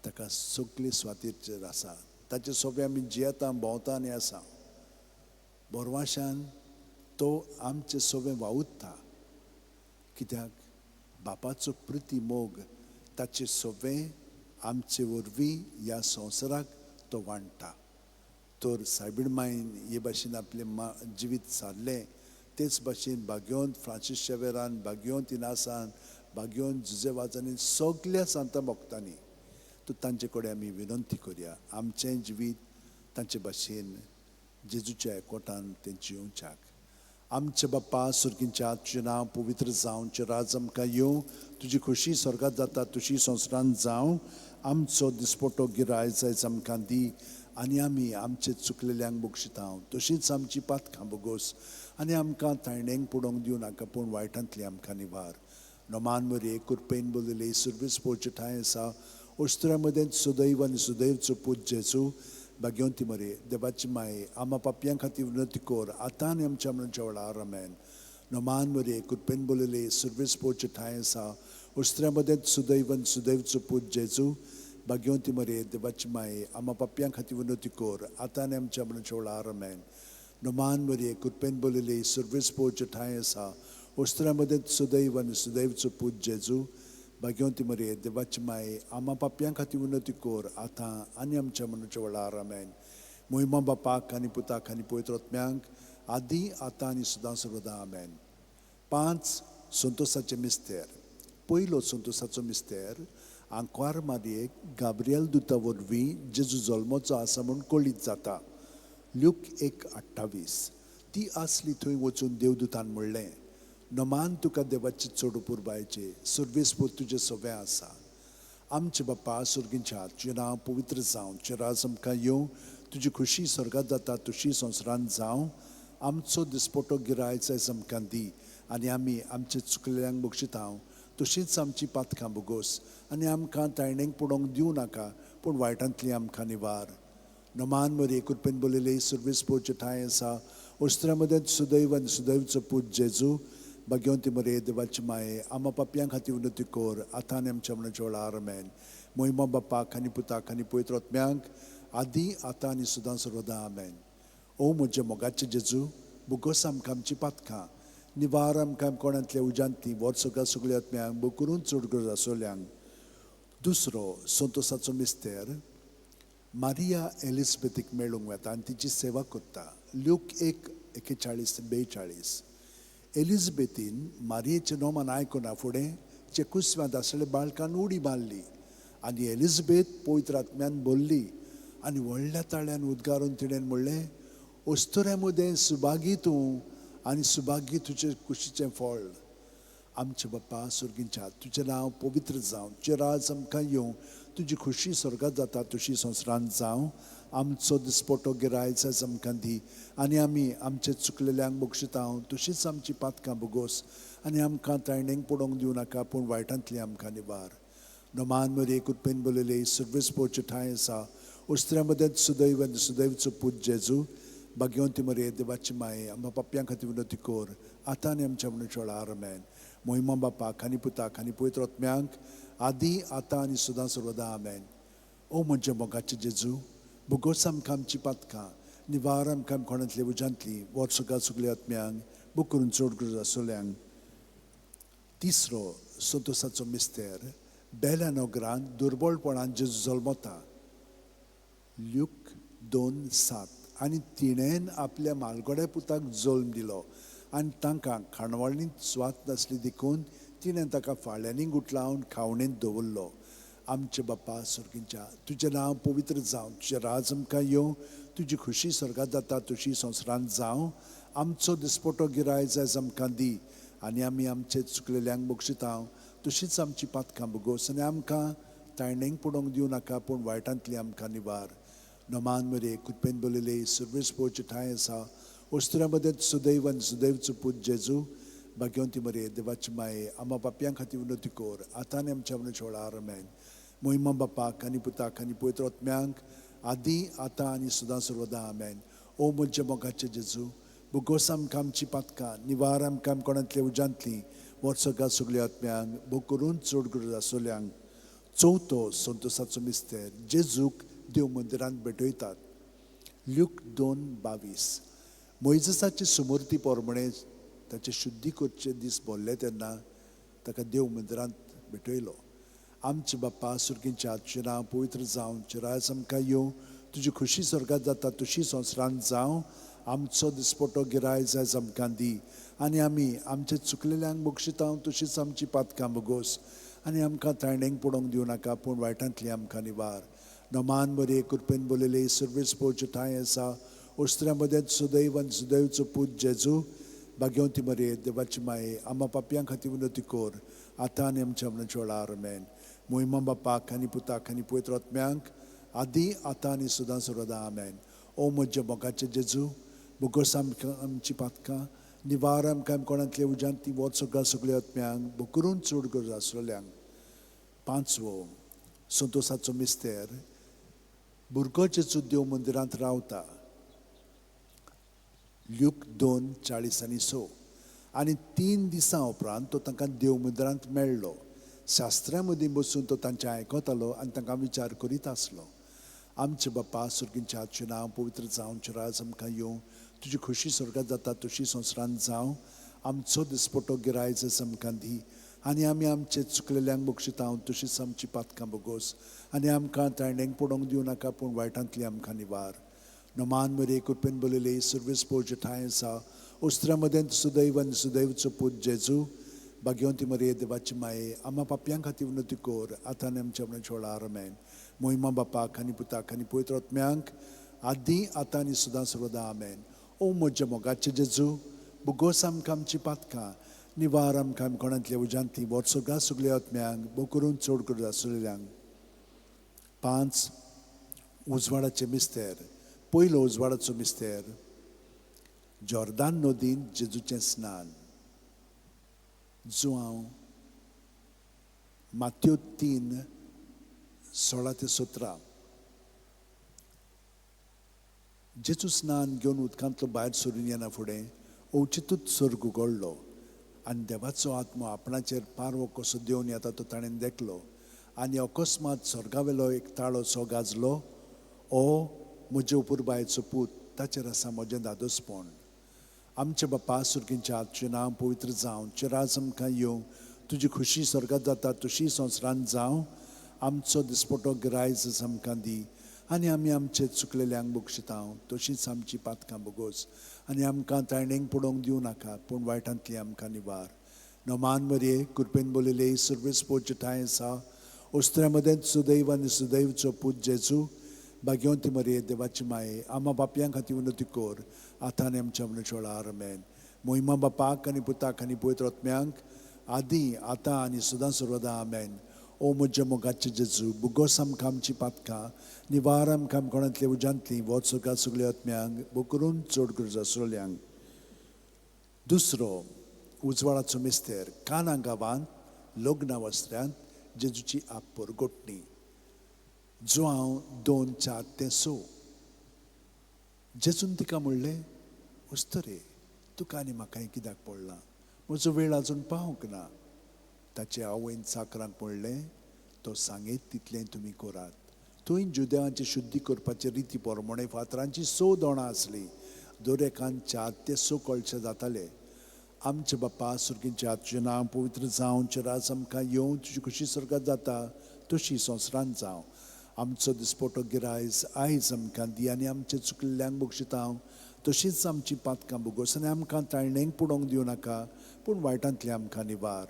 ताका सगळे स्वातीचेर आसा ताचे सोबे आमी जियेता भोंवता आनी आसा बोरवाशान तो आमचे सोबे वावुरता कित्याक बापाचो प्रिती मोग ताचे सोबे आमचे वरवीं ह्या संवसाराक तो वांडटा. तर सायबीण मायन हे भाशेन आपलें जिवीत सारलें तेच भाशेन भाग्योन फ्रांसीस शेवेरान, भाग्योन तिनासान, भाग्योन जुजेवाजांनी सगळ्या सांता भक्तांनी तो तांचे कडेन आमी विनंती करया आमचें जिवीत तांचे भाशेन जेजूच्या एकवटान तें जिवच्याक. आमचे बाप्पा सुर्गींच्या तुजें नांव पवित्र जावं, तुजें राज आमकां येवं, तुजी खोशी स्वर्गांत जाता तशी संवसारांत जावं. आमचो दिसपट्टो गिरायज आयज आमकां दी आनी आमी आमचे चुकलेल्यांक बक्षितांव तशींच आमची पातकां बोगोस आनी आमकां तायणेंक पडोवंक दिवं नाका पूण वायटांतली आमकां निवार. नोमान मरे कुरपेन बोलिले सुर्वेस पोवचे ठांय आसा ओस्त्रा मदें सुदैव आनी सुदैवचो पूत जेजू भाग्यवंती मरे देवाची माये आमा पापयां खातीर विनंती कोर आतां आनी आमच्या मरणाच्या वेळार आमेन. नोमान मरे कुरपेन बोलिले सुर्वेस पोवचे ठांय आसा ओस्त्रा मदें सुदैव आनी सुदैवचो पूत जेजू भाग्यवंती मरे देवाची माये आमा पापयां खातीर विनंती कोर आतां आनी आमच्या मरणाच्या वेळार आमेन. नोमान मरे कुरपेन बोलिले सुर्वेस पोवचे ठांय आसा ओस्त्रा मदें सुदैव आनी सुदैवचो पूत जेजू भाग्यवंती मरे देवाची माये आमा पापयां खातीर विनंती कोर आतां आनी आमच्या मरणाच्या वेळार आमेन. मोहिमा बापाक आनी पुताक आनी पवित्र आत्म्यांक आदी आतां आनी सदां सर्वदा आमेन. 5 संतोसाचे मिस्तेर. पयलो संतोसाचो मिस्तेर आंकवार मारयेक गाब्रियल दुता वरवीं जेजू जल्मोचो आसा म्हूण कळीत जाता. ल्यूक 1:28. ती आसली थंय वचून देवदुतान म्हणलें नोमान तुका देवाची चड पुरबायचे सुर्वेस पोत तुजें सगळें आसा. आमचे बाप्पा सुर्गींच्या तुजें नांव पवित्र जावं, तुजें राज आमकां येवं, तुजी खुशी स्वर्गांत जाता तशी संवसारांत जावं. आमचो दिसपट्टो गिरायज आयज आमकां दी आनी आमी आमचे चुकलेल्यांक बक्षितांव तशींच आमची पातकां बोगोस आनी आमकां तायणेंक पडोवंक दिवं नाका पूण वायटांतली आमकां निवार. नोमान मरे कुरपेन बोलिले सुर्वेस पोवचे ठांय आसा ओस्त्रा मदें सुदैव आनी सुदैवचो पूत जेजू भाग्यवंती मरे देवाची माये आमा पापयां खातीर विनंती कोर आतां आनी आमच्या मरणाच्या वेळार आमेन. मोहिमा बापाक आनी पुताक आनी पवित्र आत्म्यांक आदी आतां आनी सदां सर्वदा आमेन. ओ म्हजे मोगाचे जेजू बोगोस आमकां आमची पातकां निवार आमकां कोणांतल्या उज्यांतली वर्सोगा सगळ्या आत्म्यांक बो करून चड गरज आसोल्यांक. दुसरो संतोसाचो मिस्तेर मारिया एलिझबेथीक मेळूंक वता आनी तिची सेवा करता. ल्यूक 1:41-42. एलिझबेथीन मारयेचें नोमान आयकुना फुडें चेकुस्व्यांत आसलेल्या बाळकान उडी मारली आनी एलिझबेथ पवित्र आत्म्यान बोल्ली आनी व्हडल्या ताळ्यान उद्गारून तिणें म्हणलें ओस्तोऱ्या मदें सुभागी तूं आनी सुभागी तुजें कुशीचें फळ. आमचे बाप्पा सुर्गींच्या तुजें नांव पवित्र जावं, तुजें राज आमकां येवं, तुजी खुशी स्वर्गांत जाता तशी संवसारांत जावं. आमचो दिसपट्टो गिरायज आयज आमकां दी आनी आमी आमचे चुकलेल्यांक बक्षितांव तशींच आमची पातकां बोगोस आनी आमकां तायणेंक पडोवंक दिवं नाका पूण वायटांतली आमकां निवार. नोमान मरे कुरपेन बोलिले सुर्वेस पोवचे ठांय आसा ओस्त्रा मदें सुदैव आनी सुदैवचो पूत जेजू भाग्यवंती मरे देवाची माये आमच्या पापयां खातीर विनंती कोर आतां आनी आमच्या मरणाच्या वेळार आमेन. मोहिमा बापाक आनी पुताक आनी पवित्र आत्म्यांक आदी आतां आनी सदां सर्वदा आमेन. ओ म्हजे मोगाचे जेजू बोगोस आमकां आमची पातकां निवार आमकां कोणांतले उज्यांतली वर्सोगा सगळ्या आत्म्यांक बो करून चड गरज आसोल्यांक. तिसरो संतोसाचो मिस्तेर बेल्या नोगरांत दुर्बळपणान जेजू जल्मता. ल्यूक 2:7. आनी तिणेन आपल्या मालगोड्या पुताक जल्म दिलो आनी तांकां खाणवाळींत स्वात नासली देखून तिणें ताका फाळ्यांनी गुटलावन खावणेंत दवरलो. आमचे बाप्पा सुर्गींच्या तुजें नांव पवित्र जावं, तुजें राज आमकां येवं, तुजी खुशी स्वर्गांत जाता तशी संवसारांत जावं. आमचो दिसपट्टो गिरायज आयज आमकां दी आनी आमी आमचे चुकलेल्यांक बक्षितांव तशींच आमची पातकां बोगोस आनी आमकां तायणेंक पडोवंक दिवं नाका पूण वायटांतली आमकां निवार. नोमान मरे कुरपेन बोलिले सुर्वेस पोवचे ठांय आसा ओस्त्रा मदें सुदैव आनी सुदैवचो पूत जेजू भाग्यवंती मरे देवाची माये आमा पापयां खातीर विनंती कोर आतां आनी आमच्या मरणाच्या वेळार आमेन. मोहिमा बापाक आनी पुताक आनी पवित्र आत्म्यांक आदी आतां आनी सदां सर्वदा आमेन. ओ म्हजे मोगाचे जेजू बोगोस आमकां आमची पातकां निवार आमकां कोणांतल्या उज्यांतली वर्सोगा सगळ्या आत्म्यांक बो करून चड गरज आसोल्यांक. चवथो संतोसाचो मिस्तेर जेजूक देव मंदिरांत भेटयतात. ल्यूक 2:22. मोइजेसाचे सुमूर्ती पोरमणें ताचे शुद्धी करचे दीस भरले तेन्ना ताका देव मंदिरांत भेटयलो. आमचे बाप्पा सुर्गींच्या तुझें नांव पवित्र जावं चिरायस आमकां येवं तुजी खुशी स्वर्गात जाता तशी संवसारांत जावं आमचो दिसपटो गिरायज आयज आमकां दी आनी आमी आमचे चुकलेल्यांक बक्षिता तशीच आमची पातकां बगोस आनी आमकां ताळणेक पडोवंक दिवं नाका पूण वायटांतली आमकां निवार नमान बरे कृपेन बोलले सर्वेस पोवचे ठांय आसा उस्त्र्या मदें सुदैव आनी सुदैवचो पूत जेजू भाग्यवंती मरे देवाची माये आम्हा पापयां खातीर विनोती कोर आतां आनी आमच्या मनाच्या वेळार आमेन मोहिमा बापाक आनी पुताक आनी पवित्र आत्म्यांक आदी आतां आनी सुदां सर्वदा आमेन ओ म्हज्या मोगाचे जेजू बुगोस आमकां आमची पातकां निवार आमकां कोणांतले उज्यांत ती वोत सगळ्या आत्म्यांक बुकरून चड गरज आसलेल्यांक पांचवो संतोसाचो मिस्तेर भुरगो जेजू देव मंदिरांत रावता ल्यूक 2:40-6 आनी 3 दिसां उपरांत तो तांकां देव मंदिरांत मेळ्ळो शास्त्रां मदीं बसून तो तांचें आयकतालो आनी तांकां विचार करीत आसलो आमचे बाप्पा सुर्गींच्या तुजें नांव पवित्र जावं चिरायज आमकां येवं तुजी खुशी स्वर्गात जाता तशी संवसारांत जावं आमचो दिसपटो गिरायज आमकां दी आनी आमी आमचे चुकलेल्यांक बक्षिता तशीच आमची पातकां बगोस आनी आमकां ताळणेक पडोवंक दिवं नाका पूण वायटांतली आमकां निवार नमान मरे कृपेन बोलले सर्वेस पोवचे ठांय आसा उस्त्र्या मदें सुदैव आनी सुदैवचो पूत जेजू भाग्यवंती मरे देवाची माये आम्हा पापयां खातीर विनोती कोर आतां आनी आमच्या मनाच्या वेळार आमेन मोहिमा बापाक आनी पुताक आनी पवित्र आत्म्यांक आदी आतां आनी सुदां सर्वदा आमेन ओ म्हज्या मोगाचे जेजू बुगोस आमकां आमची पातकां निवार आमकां कोणांतल्या उज्यांती वोट सगळ्या आत्म्यांक बो करून चड गरज आसलेल्यांक 5 उजवाडाचें मिस्तेर पयलो उजवाडाचो मिस्तेर जॉर्दान नदीन जेजूचें स्नान जो हांव मात्यो 3:16-17 जेजू स्नान घेवन उदकांतलो भायर सरून येना फुडें ओचितूच सर्ग उगडलो आनी देवाचो आत्मो आपणाचेर पारवो कसो देवन येता तो ताणें देखलो आनी अकस्मात स्वर्गावेलो एक ताळो सो गाजलो ओ म्हजे उपुरबायेचो पूत ताचेर आसा म्हजें दादोसपण आमचे बाप्पा सुर्गींच्या तुजें नांव पवित्र जावं चिरायज आमकां येवं तुजी खुशी स्वर्गात जाता तशी संवसारांत जावं आमचो दिसपटो गिरायज आमकां दी आनी आमी आमचे चुकलेल्यांक बक्षिता तशीच आमची पातकां बगोस आनी आमकां ताळणेक पडोवंक दिवं नाका पूण वायटांतली आमकां निवार नमान मरे कृपेन बोलले सर्वेस पोवचे ठांय आसा उस्त्र्या मदें सुदैव आनी सुदैवचो पूत जेजू भाग्यवंती मरे देवाची माये आम्हा पापयां खातीर विनोती कोर आतां आनी आमच्या मनाच्या वेळार आमेन मोहिमा बापाक आनी पुताक आनी पवित्र आत्म्यांक आदी आतां आनी सुदां सर्वदा आमेन ओ म्हज्या मोगाचे जेजू बुगोस आमकां आमची पातकां निवार आमकां कोणांतले उज्यांतली वोत सगळ्या आत्म्यांक बो करून चड गरज आसलेल्यांक दुसरो उजवाडाचो मिस्तेर काना गांवांत लग्ना वस्त्र्यांत जेजूची आपपर गोठणी जो हांव 2:4-6 जेजून तिका म्हणलें उस्तरे तुका आनी म्हाकाय कित्याक पडलां म्हजो वेळ आजून पावूंक ना ताचे आवयन चाकरांक म्हणलें तो सांगीत तितलें तुमी करात थंय जुदेवांचे शुद्धी करपाचे रिती प्रमाणे फातरांची 6 दोणां आसलीं दर एकान 4-6 कळशे जाताले आमचे बाप्पा सुर्गींच्या तुजें नांव पवित्र जावं चिरायज आमकां येवं तुजी खुशी स्वर्गात जाता तशी संवसारांत जावं आमचो दिसपटो गिरायज आयज आमकां दी आनी आमचे चुकलेल्यांक बक्षिता तशीच आमची पातकां बगोस आनी आमकां ताळणेक पडोवंक दिवं नाका पूण वायटांतली आमकां निवार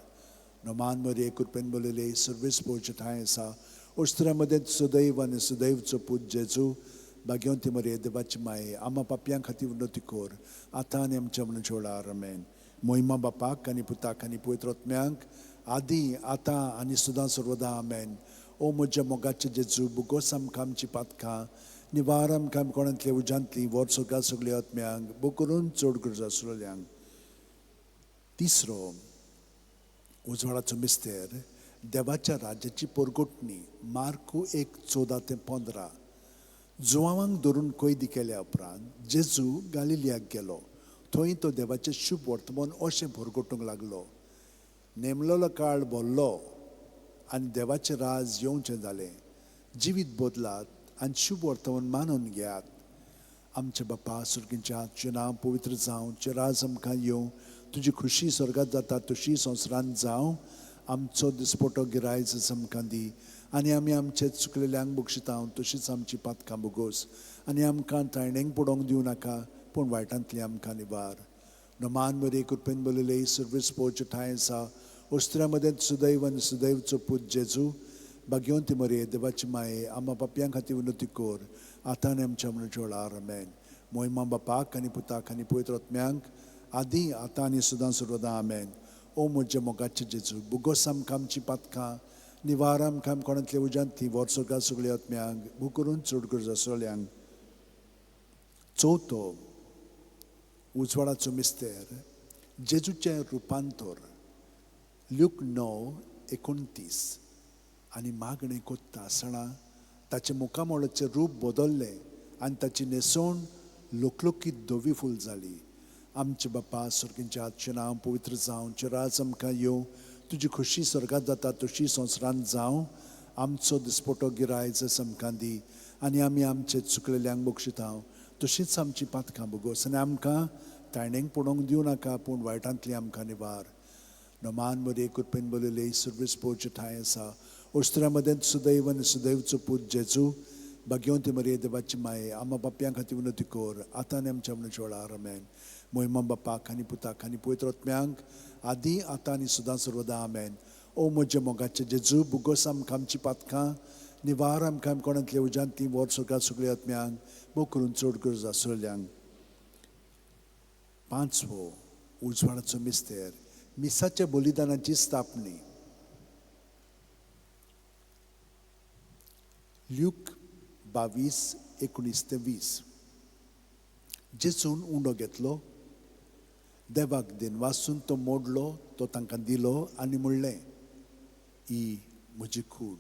नमान मरे कृपेन बोलले सर्वेस पोवचे ठांय आसा उस्त्र्या मदें सुदैव आनी सुदैवचो पूत जेजू भाग्यवंती मरे देवाची माये आम्हा पापयां खातीर विनोती कोर आतां आनी आमच्या मनाच्या वेळार आमेन मोहिमा बापाक आनी पुताक आनी पवित्र आत्म्यांक आदी आतां आनी सुदां सर्वदा आमेन ओ म्हज्या मोगाचे जेजू बुगोस आमकां आमची पातकां निवार आमकां कोणांतले उज्यांतली वोट सगळ्या आत्म्यांक बो करून चड गरज आसलेल्यांक तिसरो उजवाडाचो मिस्तेर देवाच्या राज्याची परगोटणी मार्कू 1:14-15 जुवांवांक धरून कैदी केल्या उपरांत जेजू गालिलियाक गेलो थंय तो देवाचें शुभ वर्तमान अशें परगोटूंक लागलो नेमलेलो काळ भरलो आनी देवाचें राज येवचें जालें जिवीत बदलात आनी शुभ वर्तमान मानून घेयात आमचे बाप्पा सुर्गींच्या तुजें नांव पवित्र जावं चिरायज आमकां येवं तुजी खुशी स्वर्गात जाता तशी संवसारांत जावं आमचो दिसपटो गिरायज आमकां दी आनी आमी आमचे चुकलेल्यांक बक्षिता तशीच आमची पातकां बोगोस आनी आमकां तायणेक पडोवंक दिवं नाका पूण वायटांतली आमकां निवार नमान बरे कृपेन बोलले सर्वीस पोच ठाय आसा ओस्त्र्यामध्ये सुदैव आनी सुदैवचो पूत जेजू भाग्यवंती मरे देवाची माये आम्हा पापयां खातीर विनोती कोर आतां आनी आमच्या मनच्या वेळार आमेन मोहिमा बापाक आनी पुताक आनी पवित्र आत्म्यांक आदी आतां आनी सदां सर्वदा आमेन ओ म्हज्या मोगाचे जेजू बुगोस आमकां आमची पातकां निवार आमकां कोणांतल्या उज्यांतली वर्सोगा सगळ्या आत्म्यांक बू करून चड गरज आसलेल्यांक चवथो उजवाडाचो मिस्तेर जेजूचें रुपांतर ल्यूक 9:29 आनी मागणें कोत्ता आसतना ताचे मुखामोळाचें रूप बदल्लें आनी ताची न्हेसोण लोकलोकीत धवी फूल जाली आमचे बापा सुर्गींच्या आजचें नांव पवित्र जावं चिराज आमकां येवं तुजी खुशी स्वर्गांत जाता तशी संवसारांत जावं आमचो दिसपटो गिरायज आमकां दी आनी आमी आमचे चुकलेल्यांक बक्षिता तशीच आमची पातकां बोगोस आनी आमकां तायणेक पडोवंक दिवं नाका पूण वायटांतली आमकां निवार नमान मरे कृपेन बोलले सर्वीस पोवचे ठाय आसा ओस्त्र्यामध्ये सुदैव आनी सुदैवचो पूत जेजू भाग्यवंती मरे देवाची माये आम्हा बापयां खातीर विनोती कोर आतां आनी आमच्या मनच्या वेळार आमेन मोहिमा बापाक आनी पुताक आनी पवित्र आत्म्यांक आदी आतां आनी सदां सर्वदा आमेन ओ म्हज्या मोगाचे जेजू बुगोस आमकां आमची पातकां निवार आमकां कोणांतल्या उज्यांतली वर सगळ्या सगळ्या आत्म्यांक बो करून चड गरज आसलेल्यांक पांचवो उजवाडाचो मिस्तेर मिसाच्या बलिदानाची स्थापणी ल्यूक 22:19-20 जेजून उंडो घेतलो देवाक दिन वाचून तो मोडलो तो तांकां दिलो आनी म्हणलें ही म्हजी कूड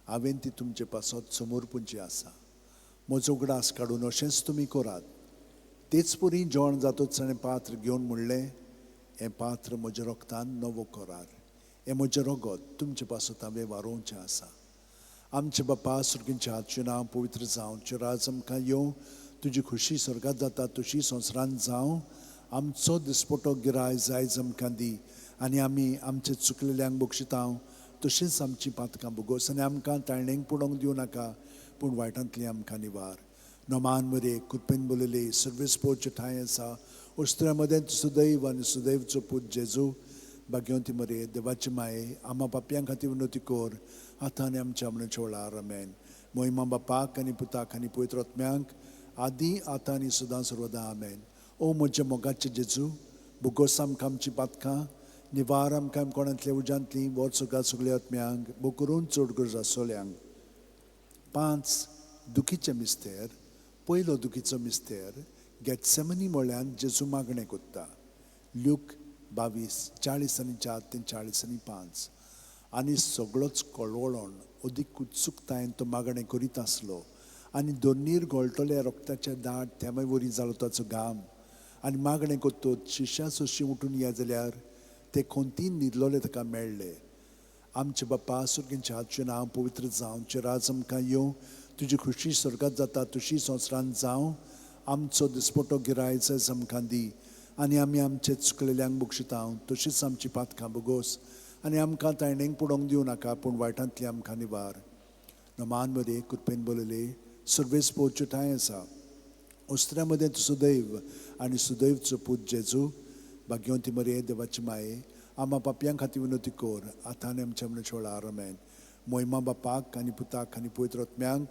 हांवें ती तुमचे पासत समोर पुंजी आसा म्हजो उगडास काडून अशेंच तुमी करात तेच परी जेवण जातूच ताणें पात्र घेवन म्हणलें हें पात्र म्हज्या रोगतान नवो करार हें म्हजें रगत तुमचे पासत हांवें वारोवचें आसा आमचे बापा सुर्गींच्या आजचें नांव पवित्र जावं चिराज आमकां येवं तुजी खुशी स्वर्गांत जाता तशी संवसारांत जावं आमचो दिसपटो गिरायज आयज आमकां दी आनी आमी आमचे चुकलेल्यांक बक्षिता तशीच आमची पातकां बोगोस आनी आमकां तायणेक पडोवंक दिवं नाका पूण वायटांतली आमकां निवार नमान मरे कृपेन बोलले सर्वीस पोवचे ठाय आसा ओस्त्र्यामध्ये सुदैव आनी सुदैवचो पूत जेजू भाग्यवंती मरे देवाची माये आम्हा पापयां खातीर विनोती कोर आतां आनी आमच्या मनच्या वेळार आमेन मोहिमा बापाक आनी पुताक आनी पवित्र आत्म्यांक आदी आतां आनी सदां सर्वदा आमेन ओ म्हज्या मोगाचे जेजू बुगोस आमकां आमची पातकां निवार आमकां कोणांतल्या उज्यांतली वर सगळ्या सगळ्या आत्म्यांक बो करून चड गरज आसलेल्यांक 5 दुखीचे मिस्तेर पयलो दुखीचो मिस्तेर गेत्सेमनी म्हळ्यान जेजू मागणें कोत्ता ल्यूक 22:40-4-40-5 आनी सगळोच कळवळोन अदीक उत्सुकतायेन तो मागणें करीत आसलो आनी दोनीर गळटले रोगताचे दाट तेमय वरी जालो ताचो घाम आनी मागणें कोत्तोच शिश्या सोशी उठून या जाल्यार ते खोंतीन न्हिदलोले ताका मेळ्ळे आमचे बापा सुर्गींच्या आजचें नांव पवित्र जावं चिराज आमकां येवं तुजी खुशी स्वर्गांत जाता तशी संवसारांत जावं आमचो दिसपटो गिरायज आमकां दी आनी आमी आमचे चुकलेल्यांक बक्षिता तशीच आमची पातकां बोगोस आनी आमकां तायणेक पडोवंक दिवं नाका पूण वायटांतली आमकां निवार नमान मरे कृपेन बोलले सर्वेस पोवचे ठाय आसा ओस्त्र्यामध्ये सुदैव आनी सुदैवचो पूत जेजू भाग्यवंती मरे देवाची माये आम्हा पापयां खातीर विनोती कोर आतां आनी आमच्या मनच्या वेळार आमेन मोहिमा बापाक आनी पुताक आनी पवित्र आत्म्यांक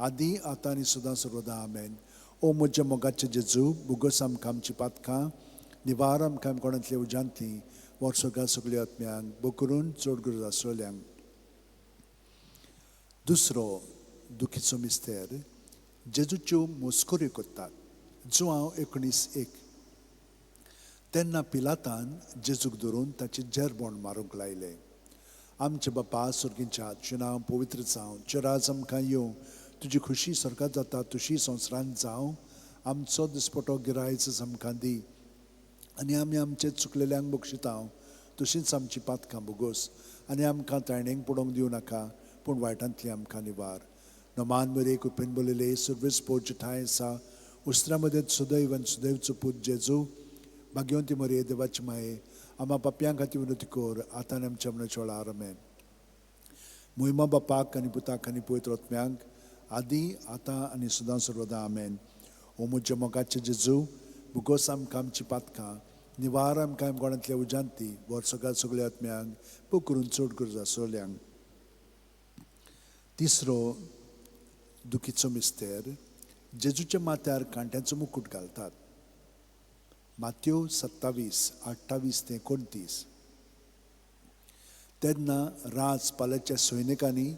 आदी आतां आनी सदां सर्वदा आमेन ओ म्हज्या मोगाचे जेजू बुगोस आमकां आमची पातकां निवार आमकां कोणांतल्या उज्यांतली वर सगळ्या सगळ्या आत्म्यांक बो करून चड गरज आसलेल्यांक दुसरो दुखीचो मिस्तेर जेजूच्यो मोस्कोऱ्यो कोत्तात जो हांव 19:1 तेन्ना पिलातान जेजूक धरून ताचे जेरबोण मारूंक लायलें आमचे बापा सुर्गींच्या आजचें नांव पवित्र जावं चिराज आमकां येवं तुजी खुशी स्वर्गांत जाता तशी संवसारांत जावं आमचो दिसपटो गिरायज आमकां दी आनी आमी आमचे चुकलेल्यांक बक्षिता तशीच आमची पातकां बोगोस आनी आमकां तायणेक पडोवंक दिवं नाका पूण वायटांतली आमकां निवार नमान मरे कृपेन बोलले सर्वेस पोवचे ठाय आसा उस्त्र्यामध्ये सुदैव आनी सुदैवचो पूत जेजू भाग्यवंती मरे देवाची माये आम्हा पापयां खातीर विनोती कोर आतां आनी आमच्या मनाच्या वेळार आमेन. महिमा बापाक आनी पुताक आनी पवित्र आत्म्यांक आदी आतां आनी सदां सर्वदा आमेन. ओ म्हज्या मोगाचें जेजू, भुगोस आमकां आमची पातकां, निवार आमकां गोंयांतल्या उजांती, वर्सोगां सगळ्या आत्म्यांक पू करून चड गरजा सोल्यांक. तिसरो दुखीचो मिस्तेर, जेजूच्या माथ्यार कांट्याचो मुकूट घालतात. माथ्यो 27:28-29. तेन्ना राजपाल्याच्या सैनिकांनी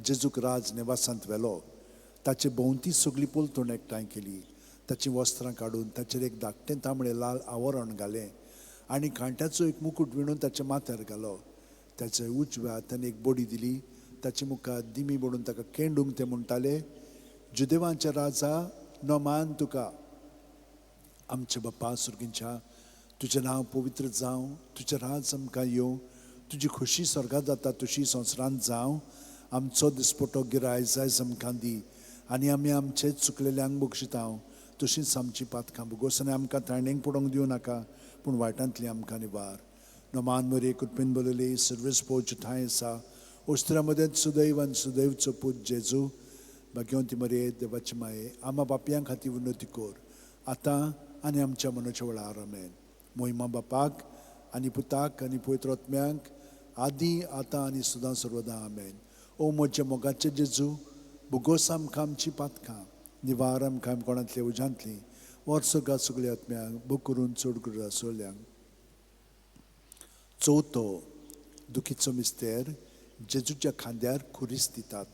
जेजूक राज निवासांत व्हेलो. ताचे भोंवती सगळी पलतून एकठांय केली. ताची वस्त्रां काडून ताचेर एक धाकटें तांबडें लाल आवरण घालें आनी कांट्याचो एक मुकूट विणून ताच्या माथ्यार घालो. ताच्या उजव्या हातान एक बडी दिली. ताच्या मुखार दिमी म्हणून ताका केंडूंक ते म्हणटाले, जुदेवांच्या राजा नोमान तुका. आमचे बापा सुर्गींच्या, तुजें नांव पवित्र जावं, तुजें राज आमकां येवं, तुजी खुशी स्वर्गांत जाता तशी संवसारांत जावं. आमचो दिसपटो गिराय जायज आमकां दी आनी आमी आमचे चुकलेल्यांक बक्षितांव तशींच आमची पातकां भुगोस आनी आमकां ताळणेक पडोवंक दिवं नाका पूण वायटांतली आमकां निवार. नोमान मरे कृपेन बोलयली सर्वेस पोच ठाय आसा. उस्त्रा मदें सुदैव आनी सुदैवचो पूत जेजू, भाग्यवंती मरे देवाची माये, आम्हा बापयां खातीर विनोती कोर आतां आनी आमच्या मनाच्या वेळार आमेन. महिमा बापाक आनी पुताक आनी पवित्र आत्म्यांक आदी आतां आनी सदां सर्वदा आमेन. ओ म्हजे मोगाचे जेजू, भुगोस आमकां आमची पातकां, निवार आमकां कोणांतले उजांतली, वर्सोगां सगळ्या आत्म्यांक बूक करून चड गरजा सोल्यांक. चवथो दुखीचो मिस्तेर, जेजूच्या खांद्यार खुरीस दितात.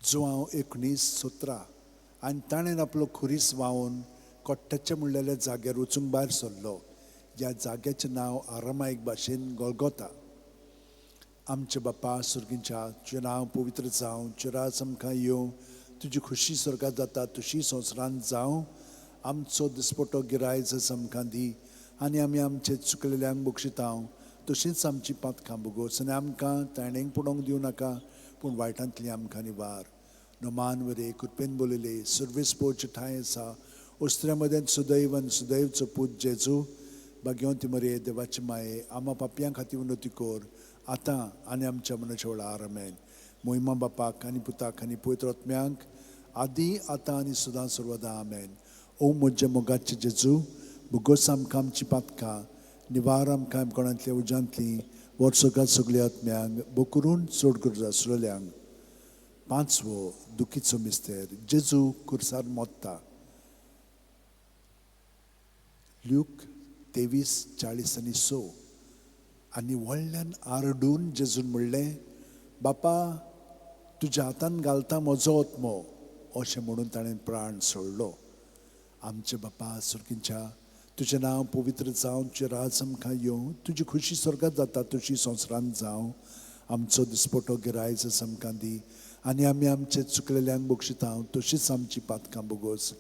जुवांव 19:17. आनी ताणें आपलो खुरीस व्हांवून कोट्ट्याचे म्हणलेल्या जाग्यार वचूंक भायर सरलो. ह्या जाग्याचें नांव आरामायक भाशेन गोल्गोथा. आमचे बापा सुर्गींच्या, तुजें नांव पवित्र जावं, तुजें राज आमकां येवं, तुजी खुशी स्वर्गांत जाता तशी संवसारांत जावं. आमचो दिसपटो गिराय जस आमकां दी आनी आमी आमचे चुकलेल्यांक बक्षितांव तशींच आमची पातकां भुगोस आनी आमकां ताळणेक पडोवंक दिवं नाका पूण वायटांतली आमकां निवार. नोमान वरे कृपेन बोलयले सर्वेस पोच ठाय आसा. उस्त्र्या मदें सुदैव आनी सुदैवचो पूत जेजू, भाग्यवंती मरे देवाची माये, आम्हा पापयां खातीर विनोती कोर आतां आनी आमच्या मनाच्या वेळार आमेन. महिमा बापाक आनी पुताक आनी पवित्र आत्म्यांक आदी आतां आनी सदां सर्वदा आमेन. ओ म्हजे मोगाचे जेजू, भुगोस आमकां आमची पातकां, निवार आमकां कोणांतल्या उजांतली, वर्सोगां सगळ्या आत्म्यांक बूक करून चड गरजा आसलेल्यांक. पांचवो दुखीचो मिस्तेर, जेजू खुर्सार मोत्ता. ल्यूक 23:40-6. आनी व्हडल्यान आरडून जेजून म्हणलें, बापा तुज्या हातान घालता म्हजो आत्मो, अशें म्हणून ताणें प्राण सोडलो. आमचे बापा सुर्गींच्या, तुजें नांव पवित्र जावं, तुजें राज आमकां येवं, तुजी खुशी स्वर्गांत जाता तशी संवसारांत जावं. आमचो दिसपटो गिराय जस आमकां दी आनी आमी आमचे चुकलेल्यांक बक्षितांव तशींच आमची पातकां भुगोस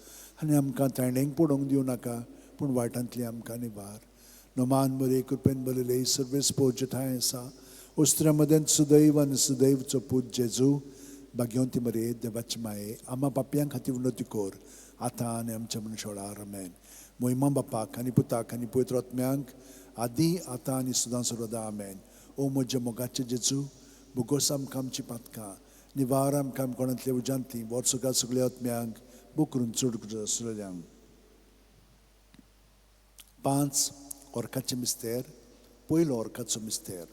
आनी आमकां ताळणेक पडोवंक दिवं नाका पूण वायटांतली आमकां निवार. नोमान मरे कृपेन बोलयले सर्वेस पोच ठाय आसा. उस्त्र्या मदें सुदैव आनी सुदैवचो पूत जेजू, भाग्यवंती मरे देवाची माये, आम्हा पापयां खातीर विनोती कोर आतां आनी आमच्या मनाच्या वेळार आमेन. महिमा बापाक आनी पुताक आनी पवित्र आत्म्यांक आदी आतां आनी सदां सर्वदा आमेन. ओ म्हजे मोगाचे जेजू, भुगोस आमकां आमची पातकां, निवार आमकां कोणांतल्या उजांतली, वर्सोगां सगळ्या आत्म्यांक बूक करून चड गरजा आसलेल्यांक. 5. ओर्काचें मिस्तेर, पयलो ओर्काचो मिस्तेर.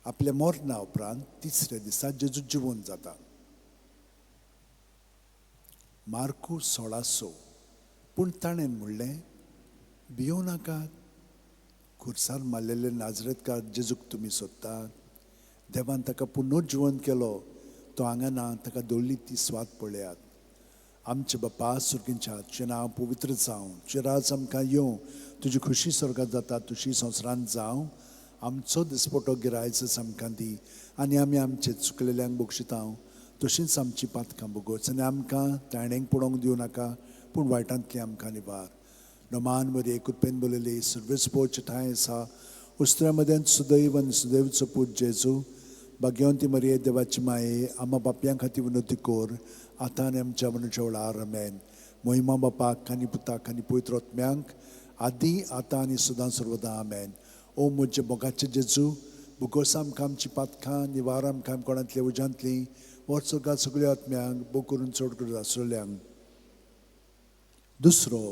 आपल्या मरणा उपरांत तिसऱ्या दिसा जेजू जिवंत जाता. मार्कू 16:6. पूण ताणें म्हणलें, भियों नाकात, खुर्सार मारलेले नाजरेतकार जेजूक तुमी सोदतात. देवान ताका पुनर्जिवंत केलो, तो हांगा ना, ताका दवरली ती स्वात पळयात. आमचे बापा सुर्गींच्या, तुजें नांव पवित्र जावं, तुजें राज आमकां येवं, तुजी खुशी स्वर्गांत जाता तशी संवसारांत जावं. आमचो दिसपटो गिराय जस आमकां दी आनी आमी आमचे चुकलेल्यांक बक्षितांव तशींच आमची पातकां भुगोस आनी आमकां ताळणेक पडोवंक दिवं नाका पूण वायटांतली आमकां निवार. नोमान मरे कृपेन बोलयले सर्वेस पोच ठाय आसा. उस्त्र्या मदें सुदैव आनी सुदैवचो पूत जेजू, भाग्यवंती मरे देवाची माये, आम्हा बापयां खातीर विनोती कोर आतां आनी आमच्या मनाच्या वेळार आमेन. महिमा बापाक आनी पुताक आनी पवित्र आत्म्यांक आदी आतां आनी सदां सर्वदा आमेन. ओ म्हजे मोगाचे जेजू, बुगोस आमकां आमची पातकां, निवार आमकां कोणांतल्या उज्यांतली, वर्सोगा सगळ्या आत्म्यांक बूक करून चड करून आसलेल्यांक. दुसरो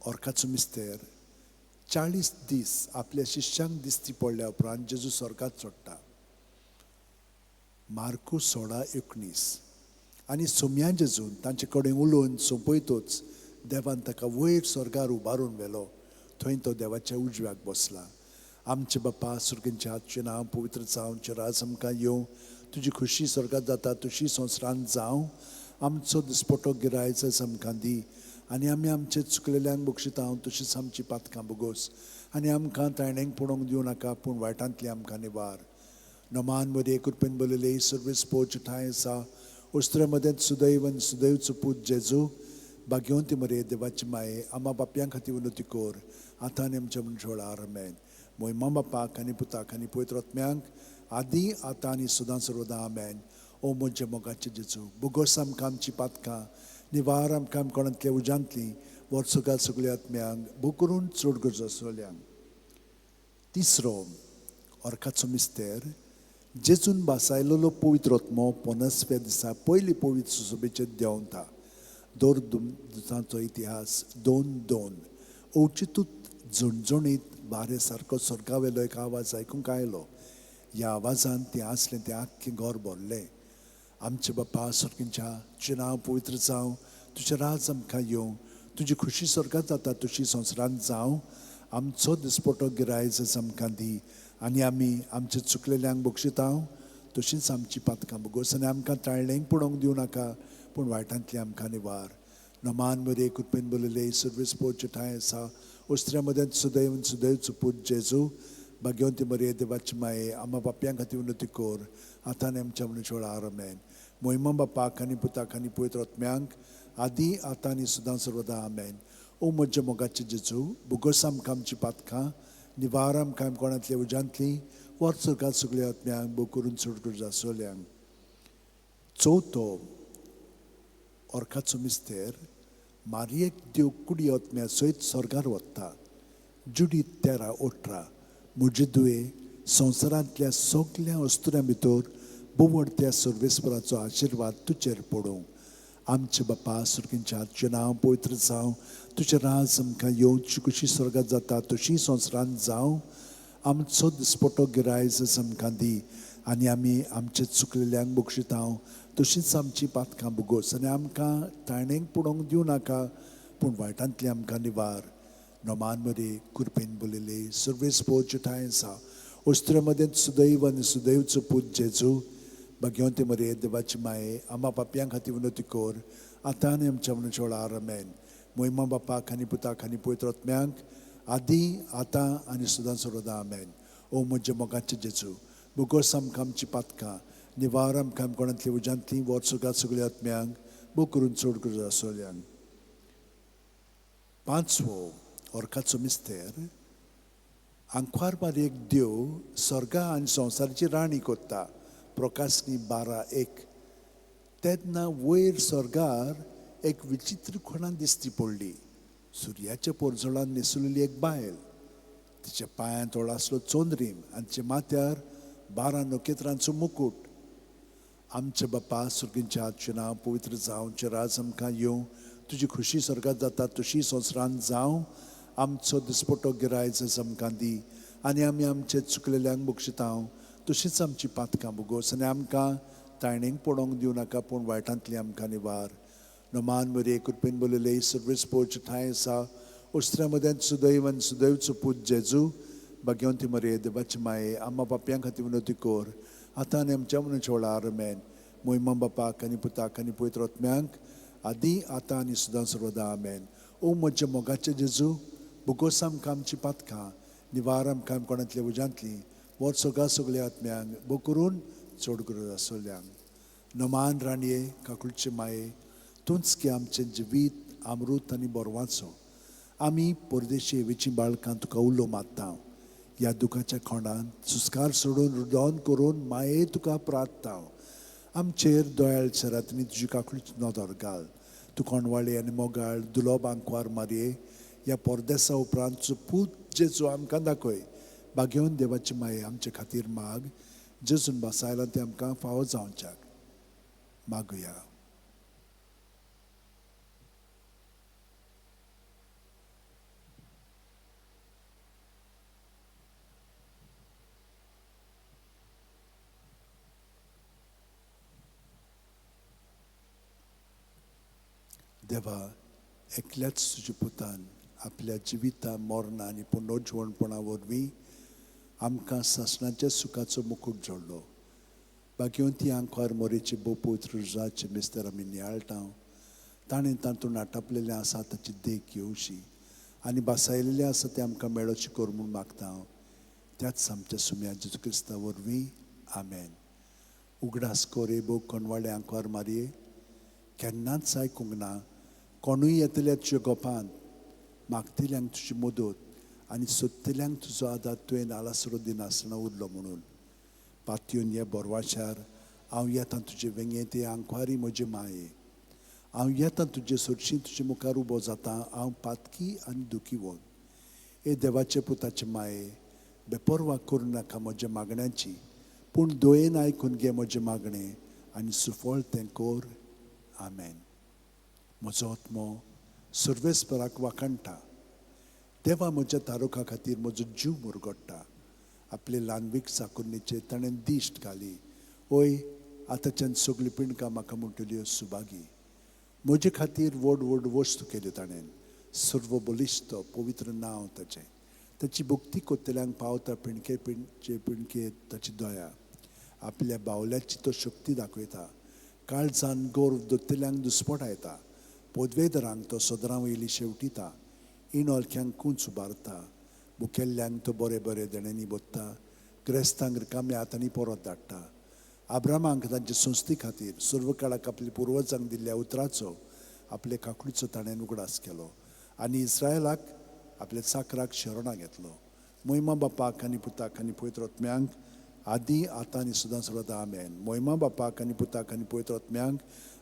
ऑर्काचो मिस्तेर 40 दीस आपल्या शिश्यांक दिसती पडल्या उपरांत जेजू स्वर्गात चडटा. मार्कू 16:19. आनी सोम्या जेजून तांचे कडेन उलोवन सोंपयतूच देवान ताका वयर स्वर्गार उबारून व्हेलो. थंय तो देवाच्या उजव्याक बसला. आमचे बापा सुर्गींच्या हातचें नांव पवित्र जावं, राज आमकां येवं, तुजी खुशी स्वर्गात जाता तशी संवसारांत जावं. आमचो दिसपटो गिरायज आमकां दी, आनी आमी आमचे चुकलेल्यांक बक्षितांव तशीच आमची पातकां बुगोस, आनी आमकां तायणेक पडोवंक दिवं नाका, पूण वायटांतली आमकां निवार. नमान मध्ये कृपेन बोलले सर्वीस पोच ठाय आसा, उस्त्रे मदें सुदैव आनी सुदैवचो पूत जेजू, भाग्यवंती मरे देवाची माये, आम्हा बापयां खातीर विनोती कोर, आतां आनी आमच्या मनशाळार आमेन. मोहिमा बापाक आनी पुताक आनी पवित्र आत्म्यांक आदी आतां आनी सदां सर्वदा आमेन. ओ म्हजे मोगाचे जेजू, बुगोस आमकां आमची पातकां, निवार आमकां कोणांतल्या उज्यांतली, वर्सोगाल सगळ्या आत्म्यांक बूक करून चड गरजो आसलेल्यांक. तिसरो ऑर्काचो मिस्तेर जेजून बासायलेलो पवित्र आत्मो 50व्या दिसा पयली पवित्र सुसोबेचेर देंवता. दोर दुतांचो इतिहास 2:2. ओचितूत झणझणीत बारे सारको स्वर्गावेलो एक आवाज आयकूंक आयलो. ह्या आवाजान तें आसलें तें आख्खें घर भरलें. आमचे बापा स्वर्गींच्या तुजें नांव पवित्र जावं, तुजें राज आमकां येवं, तुजी खुशी स्वर्गात जाता तशी संवसारांत जावं. आमचो दिसपटो गिरायज आमकां दी, आनी आमी आमचे चुकलेल्यांक बक्षितांव तशींच आमची पातकां बुगोस, आनी आमकां ताळणेक पडोवंक दिवं नाका, पूण वायटांतली आमकां निवार. नमान मध्ये कृपेन बोलले सर्वीस पोच ठाय आसा, उस्त्र्या मदें सुदैव आनी सुदैवचो पूत जेजू, भाग्यवंती मरे देवाची माये, आम्हा बापयां खातीर विनोती कोर, आतां आनी आमच्या मनशाळार आमेन. मोहिमा बापाक आनी पुताक आनी पवित्र आत्म्यांक आदी आतां आनी सदां सर्वदा आमेन. ओ म्हजे मोगाचे जेजू, बुगोस आमकां आमची पातकां, निवार आमकां कोणांतल्या उज्यांतली, वर्सोगाल सगळ्या आत्म्यांक बूक करून चड गरज आसलेल्यांक. चवथो ऑर्काचो मिस्तेर मारयेक देव कुडी आत्म्या सयत स्वर्गार वता. जुडी 13:18. म्हजे दुवे संवसारांतल्या सगळ्या अस्तुऱ्यां भितर बुवड त्या सर्वेस्पराचो आशिर्वाद तुजेर पडूं. आमचे बापा सुर्गींच्या हातचें नांव पवित्र जावं, तुजें राज आमकां येवं, तुजी खुशी स्वर्गात जाता तशी संवसारांत जावं. आमचो दिसपटो गिरायज आमकां दी, आनी आमी आमचे चुकलेल्यांक बक्षितांव तशींच आमची पातकां बुगोस, आनी आमकां तायणेक पडोवंक दिवं नाका, पूण वायटांतली आमकां निवार. नोमान मध्ये कृपेन बोलले सर्वेस पोच ठाय आसा, उस्त्रे मदें सुदैव आनी सुदैवचो पूत जेजू, भाग्यवंती मरे देवाची माये, आम्हा पापयां खातीर विनोती कोर, आतां आनी आमच्या मनशाळार आमेन. मोहिमा बापाक आनी पुताक आनी पवित्र आत्म्यांक आदी आतां आनी सदां सर्वदा आमेन. ओ म्हजे मोगाचे जेजू, बुगोस आमकां आमची पातकां, निवार आमकां कोणांतली उज्यांतली, वर्सोगाल सगळ्या आत्म्यांक बूक करून चड गरज आसलेल्यांक. पांचवो ऑर्काचो मिस्तेर आंकवार बारीक देव स्वर्गा आनी संवसाराची राणी कोत्ता. प्रकाशनी 12:1. तेन्ना वयर स्वर्गार एक विचित्र खोणां दिसती पडली. सुर्याच्या पोरजोळान न्हेसलेली एक बायल, तिच्या पांयांत व्हडलो आसलो चोंद्रीम, आनी तिच्या माथ्यार 12 नखेत्रांचो मुकुट. आमचे बापा सुर्गींच्या हातचें नांव पवित्र जावं, तुजें राज आमकां येवं, तुजी खुशी स्वर्गात जाता तशी संवसारांत जावं. आमचो दिसपटो गिरायज आमकां दी, आनी आमी आमचे चुकलेल्यांक बक्षितांव तशींच आमची पातकां बुगोस, आनी आमकां तायणेक पडोवंक दिवं नाका, पूण वायटांतली आमकां निवार. नमान मध्ये कृपेन बोलले सर्वेस पोच ठाय आसा, उस्त्र्या मदें सुदैव आनी सुदैवचो पूत जेजू, भाग्यवंती मरे देवाची माये, आम्हा बापयां खातीर विनोती कोर, आतां आनी आमच्या मनशाळार आमेन. मोहिमा बापाक आनी पुताक आनी पवित्र आत्म्यांक आदी आतां आनी सदां सर्वदा आमेन. ओ म्हजे मोगाचे जेजू, बुगोस आमकां आमची पातकां, निवार आमकां कोणांतल्या उज्यांतली, वर्सोगाल सगळ्या आत्म्यांक बूक करून चड गरज आसलेल्यांक. नमान राणये काकुळचे माये, तूंच की आमचें जिवीत अमृत आनी बोरवाचो. आमी परदेशी हेवेचीं बाळकां तुका उलो मारता. ह्या दुखाच्या खोंडांत सुस्कार सोडून रुदोन करून माये तुका प्रार्थना. आमचेर दोयाळच्या रातींनी तुजी काकुळीची नदर घाल. तूं कोणवाळे आनी मोगाळ दुलोब आंकवार मारये, ह्या परदेसा उपरांतचो पूत जेजू आमकां दाखय बागेवन देवाची माये आमचे खातीर माग जेजून बसायला ते आमकां फावो जावच्याक मागुया. देवा, एकल्याच तुज्या पुतान आपल्या जिविता मरणा आनी पुनर्जीवणपणा वरवीं आमकां सासणाच्या सुखाचो मुकूट जोडलो. बागेवन ती आंकवार मोरेची बोपूत रुजाचे मेस्तर आमी नियाळटां. ताणें तातूंत आटापलेलें आसा ताची देख येवची आनी बसायलेलें आसा तें आमकां मेळोचें कर म्हूण मागता हांव. त्याच आमच्या सुम्या जेजू क्रिस्ता वरवीं आमेन. उगडास कोरे बो कोनवाळे आंकवार मारये, केन्नाच आयकूंक ना कोणूय येतल्या तुज्या गोपांत मागतल्यांक तुजी मदत आनी सोदतल्यांक तुजो आदार तुवें आलासरो दिनासतना उरलो म्हणून. पातयेवन ह्या बोरवाशार हांव येतां तुजे वेंगे ते आंकवारी म्हजे माये. हांव येतां तुजे सोरशीं तुजे मुखार उबो जातां हांव पातकी आनी दुखी वोन. हे देवाचे पुताचे माये, बेपरवा करूं नाका म्हज्या मागण्यांची, पूण दोयेन आयकून घे म्हजें मागणें आनी सुफळ तें कोर. आमेन. म्हजो आत्मो सर्वेस्पराक वाखणटा. देवा म्हज्या तारुखा खातीर म्हजो जीव मुरगोडटा. आपले ल्हानवीक साकुन्नेचेर ताणें दिश्ट घाली. ओय, आतांच्यान सगळी पिणकां म्हाका म्हणटल्यो सुभागी. म्हजे खातीर व्हड व्हड वस्तू केल्यो ताणें. सर्व बलिश्ट पवित्र नांव ताचें. ताची भक्ती कोत्तल्यांक पावता पिणके पिणके ताची दया. आपल्या बावल्याची तो शक्ती दाखयता. काळजान गौरव दोत्तल्यांक दुस्पट येता. पदवेदरांक तो सदरां वयली शेवटिता. इणोलक्यांक कूंच उबारता. मुखेल्ल्यांक तो बरें बरें देण्यांनी बोत्ता. ग्रेस्तांक रिकाम्या हातांनी परत धाडटा. आब्रामांक तांचे संस्थे खातीर सर्व काळाक आपल्या पुर्वजांक दिल्ल्या उतराचो आपले काकुळीचो ताणें उगडास केलो आनी इस्रायलाक आपल्या चाकराक शरणा घेतलो. मोहिमा बापाक आनी पुताक आनी पवित्र आत्म्यांक आदी आतां आनी सदां सर्वदा आमेन. मोहिमा बापाक आनी पुताक आनी पवित्र आत्म्यांक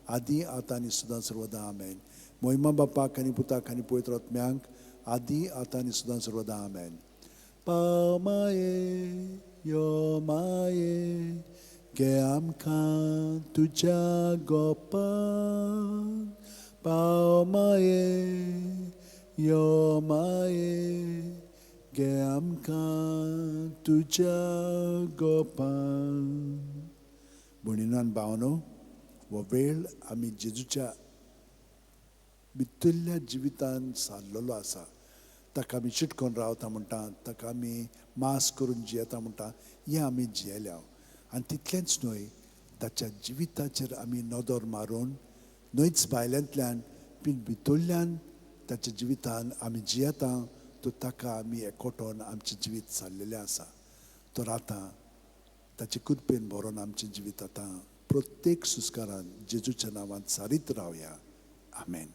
आदी आतां आनी सदां सर्वदा आमेन. मोहिमा बापाक आनी पुताक आनी पवित्र आत्म्यांक आदी आतां आनी सदां सर्वदा आमेन. पाव माये यो माये गे आमकां तुज्या गोपान. पाव माये यो माये गे आमकां तुज्या गोपान. भणिनान भावनो, हो वेळ आमी जेजूच्या भितरल्या जिवितान सारलेलो आसा. ताका आमी चिटकोन रावता म्हणटा, ताका आमी मास करून जियेता म्हणटा, हें आमी जियेल्या. आनी तितलेंच न्हय, ताच्या जिविताचेर आमी नदर मारून न्हयच भायल्यांतल्यान पूण भितरल्यान ताच्या जिवितान आमी जियेता. तो ताका आमी एकवटोन आमचें जिवीत सारलेलें आसा. तर आतां ताचे कृपेन भरोन आमचें जिवीत आतां प्रत्येक सुस्कारान जेजूच्या नांवान सारीत रावया. आमेन.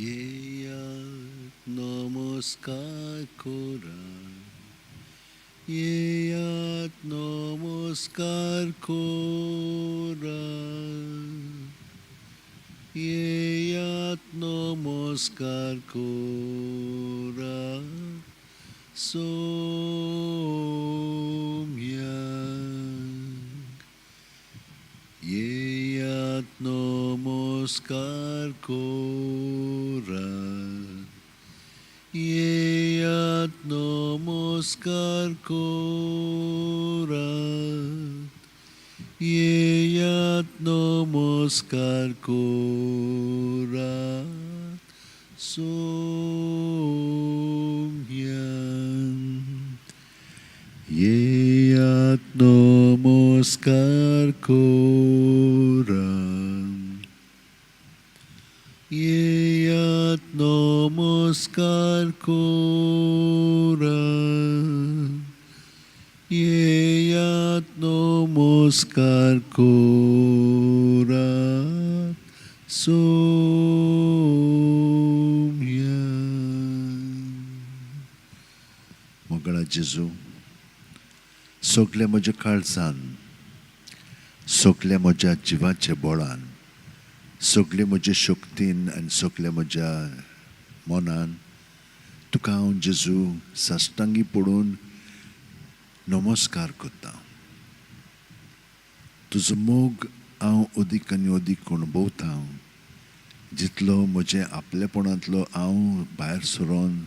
येयात नमस्कार करा, येयात नमस्कार करा, येयात नमस्कार करा सोम्याक. येयात नमस्कार करा, येयात नमस्कार নমস্কার কোরাত সোমহ্যং Yeyat namaskar koram Yeyat namaskar koram Yeyat namaskar koram Somyam Mogala Jesu सगले म्हज्या काळजान सगले म्हज्या जिवाचे बळान सगले म्हज्या शक्तीन आनी सगले म्हज्या मनान तुका हांव जेजू साश्टांगी पडून नमस्कार करता तुजो मोग हांव अदीक आनी अदीक अणभवता जितलो म्हजे आपलेपणांतलो हांव भायर सरोन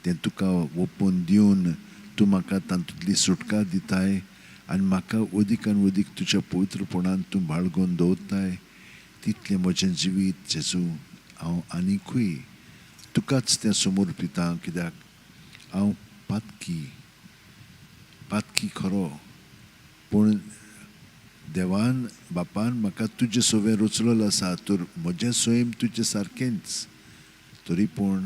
तें तुका ओपून दिवन तूं म्हाका तातूंतली सुटका दिताय आनी म्हाका अदीक आनी अदीक तुज्या पवित्रपणान तूं बाळगून दवरताय तितलें म्हजें जिवीत जेजू हांव आनिकूय तुकाच तें समर्पिता कित्याक हांव पातकी खरो पूण देवान बापान म्हाका तुजे सोबे रचलेलो आसा तर म्हजें सैम तुजे सारकेंच तरी पूण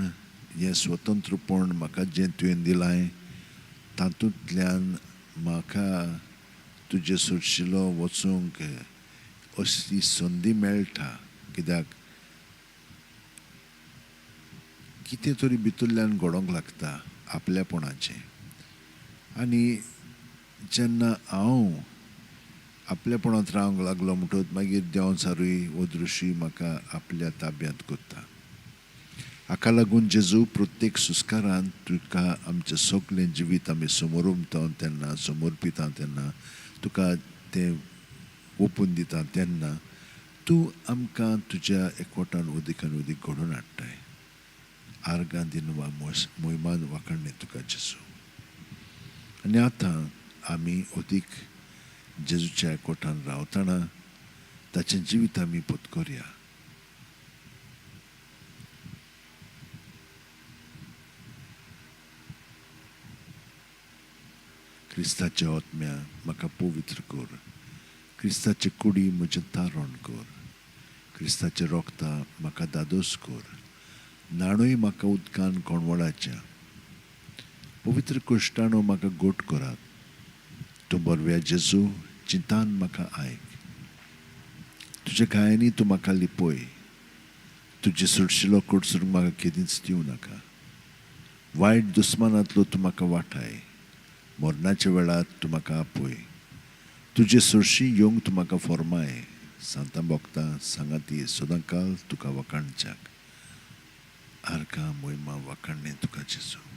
हें स्वतंत्रपण म्हाका जें तुवें दिलाय तातूंतल्यान म्हाका तुजे सुरशिलो वचूंक अशी संदी मेळटा कित्याक कितें तरी भितरल्यान घडोवंक लागता आपलेपणाचें आनी जेन्ना हांव आपलेपणांत रावंक लागलो म्हणटच मागीर देंवचारूय वो दृश्य म्हाका आपल्या ताब्यांत करता हाका लागून जेजू प्रत्येक सुस्कारान तुका आमचें सगलें जिवीत आमी समर्पिता तेन्ना तुका तें ओपून दिता तेन्ना तूं आमकां तुज्या एकवटान अदीक आनी अदीक घडोवन हाडटाय आर्गां दिन वा मोहिमान वाखाणलें तुका जेजू आनी आतां आमी अदीक जेजूच्या एकवटान रावतना ताचें जिवीत आमी पत्करया क्रिस्ताच्या आत्म्या म्हाका पवित्र कर क्रिस्ताचे कुडी म्हजें तारण कर क्रिस्ताचें रोगता म्हाका दादोस कर नाणूय म्हाका उदकान कोणवळाच्या पवित्र कश्टाणो म्हाका गोट करात तूं बरव्या जेजू चिंतान म्हाका आयक तुज्या गायांनी तूं म्हाका लिपय तुजे सुटशिलो कडसूर म्हाका केदींच दिवं नाका वायट दुस्मानांतलो तूं म्हाका वाटाय मरणाच्या वेळार तूं म्हाका आपय तुजे सुरशी येवंक तूं म्हाका फॉर्माय सांतां भोगतां सांगाती सदांकाल तुका वखाणच्याक आर्गां मोहिमा वखाणलें तुका जेजू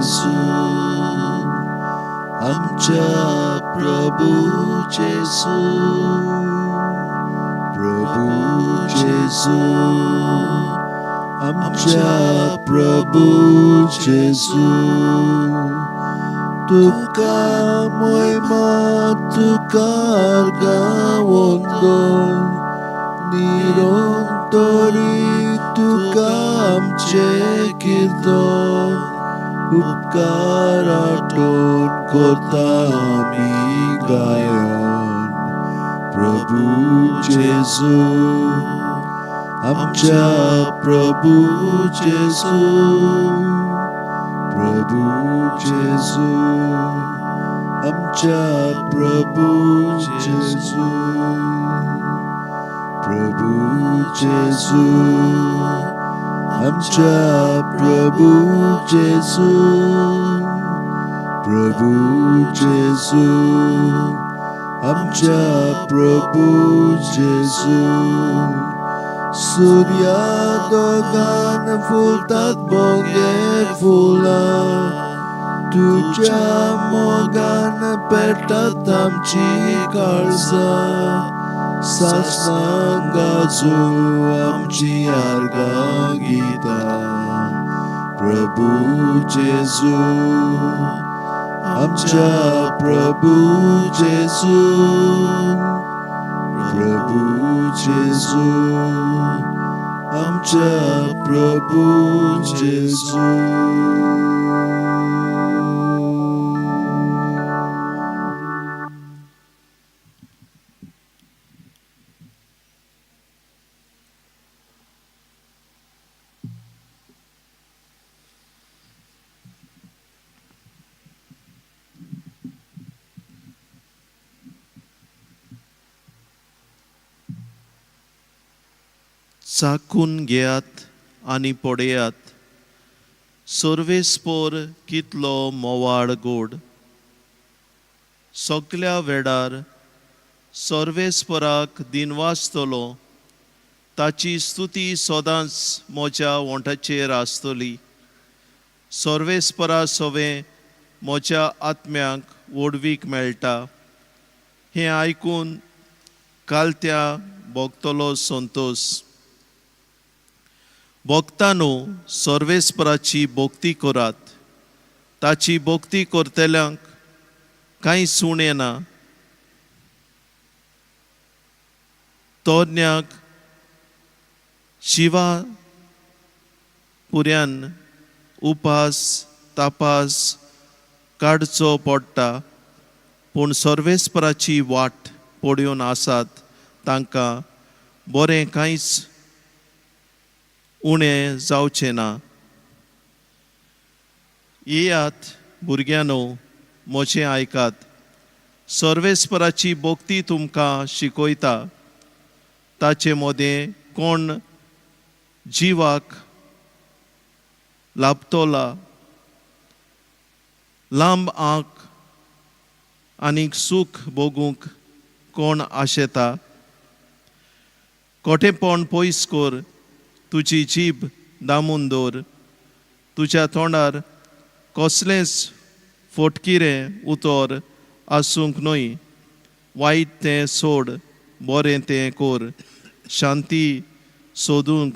जेजू आमच्या प्रभू जेजू जेजू आमच्या प्रभू जेजू तुका महिमा तुका गावंदोन निरंतरी तुका आमचे कीर्तन उपकार आठवण करता आमी गायन प्रभू जेजू आमच्या प्रभू जेजू आमच्या प्रभू जेजू आमच्या प्रभू जेजू आमच्या प्रभू जेजू सूर्या दोगान फुलतात बोगे फुलां तुझ्या मोगान पेटतात आमची काळजां सासनां गाजू आमची आर्गां गितां प्रभू जेजू आमच्या प्रभू जेजू आमच्या प्रभू जेजू चाखून घेयात आनी पळयात सर्वेस्पोर कितलो मोवाळ गोड सगल्या वेळार सर्वेस्पराक दिनवासतलो ताची स्तुती सदांच म्हज्या ओंठाचेर आसतली सर्वेस्परा सवें म्हज्या आत्म्याक ओडवीक मेळटा हें आयकून कालत्या भोगतलो संतोश भोगतानो सर्वेस्पराची भोक्ती करात ताची भोक्ती करतल्यांक कांय सूण येना तोज्ञाक शिवा पुर्यान उपास तापास काडचो पडटा पूण सर्वेस्पराची वाट पडून आसात तांकां बरें कांयच उणें जावचें ना येयात भुरग्यांनो म्हजें आयकात सर्वेस्पराची भोक्ती तुमकां शिकयता ताचे मोदें कोण जिवाक लाभतोला लांब आंख आनीक सूख भोगूंक कोण आशेता खोटेपण पयस कर तुजी जीब दामून दवर तुज्या तोंडार कसलेंच फोटकिरें उतर आसूंक न्हय वायट तें सोड बरें तें कर शांती सोदूंक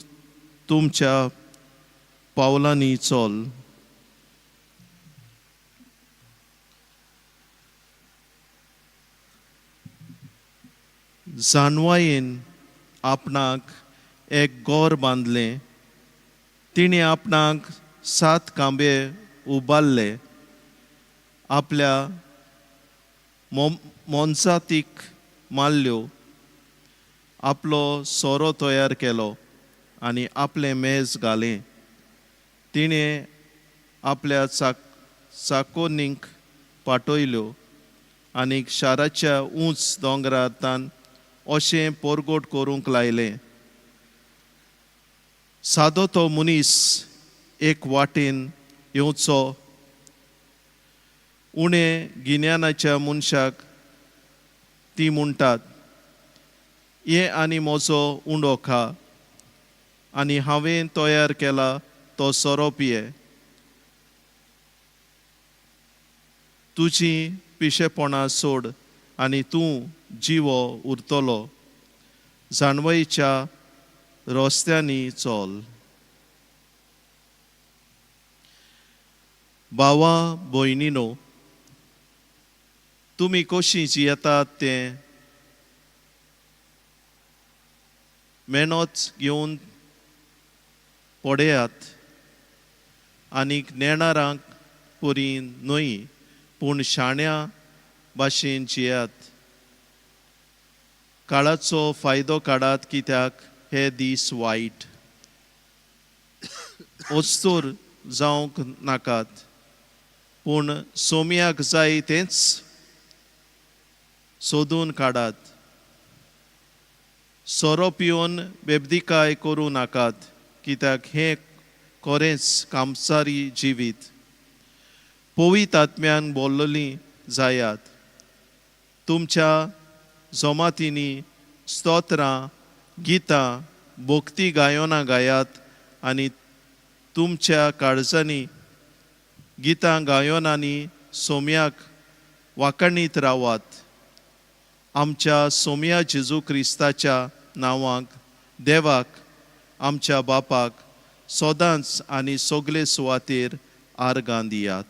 तुमच्या पावलांनी चल जानवायेन आपणाक एक गोर बांदलें तिणें आपणाक 7 खांबे उबारले आपल्या मोनजातीक मारल्यो आपलो सोरो तयार केलो आनी आपलें मेज घालें तिणें आपल्या चाकोनींक पाठयल्यो आनीक शाराच्या उंच दोंगरांतान अशें पोरगोट करूंक लायलें सादो तो मनीस एक वाटेन येवचो उणें गिन्यानाच्या मनशाक ती म्हणटात ये आनी म्हजो उंडो खा आनी हांवें तयार केला तो सोरो पिये तुजी पिशेपणां सोड आनी तूं जिवो उरतलो जाणवयेच्या रस्त्यांनी चल. भावा भयणीनो, तुमी कशीं जियेतात तें मेहनत घेवन पळयात आनी नेणारांक परी न्हय पूण शाण्या भाशेन जियात. काळाचो फायदो काडात कित्याक हे दीस वायट. ओस्तूर जावंक नाकात पूण सोम्याक जाय तेंच सोदून काडात. सोरो पिवन बेबदिकाय करूं नाकात कित्याक हें खरेंच कामसारी जिवीत. पवित आत्म्यान बोल्लोलीं जायात. तुमच्या जमातींनी स्तोत्रां, गितां, भक्ती गायनां गायात आनी तुमच्या काळजांनी गितां गायनांनी सोम्याक वाखाणीत रावात. आमच्या सोम्या जेजू क्रिस्ताच्या नांवांक देवाक आमच्या बापाक सदांच आनी सगळे सुवातेर आर्गां दियात.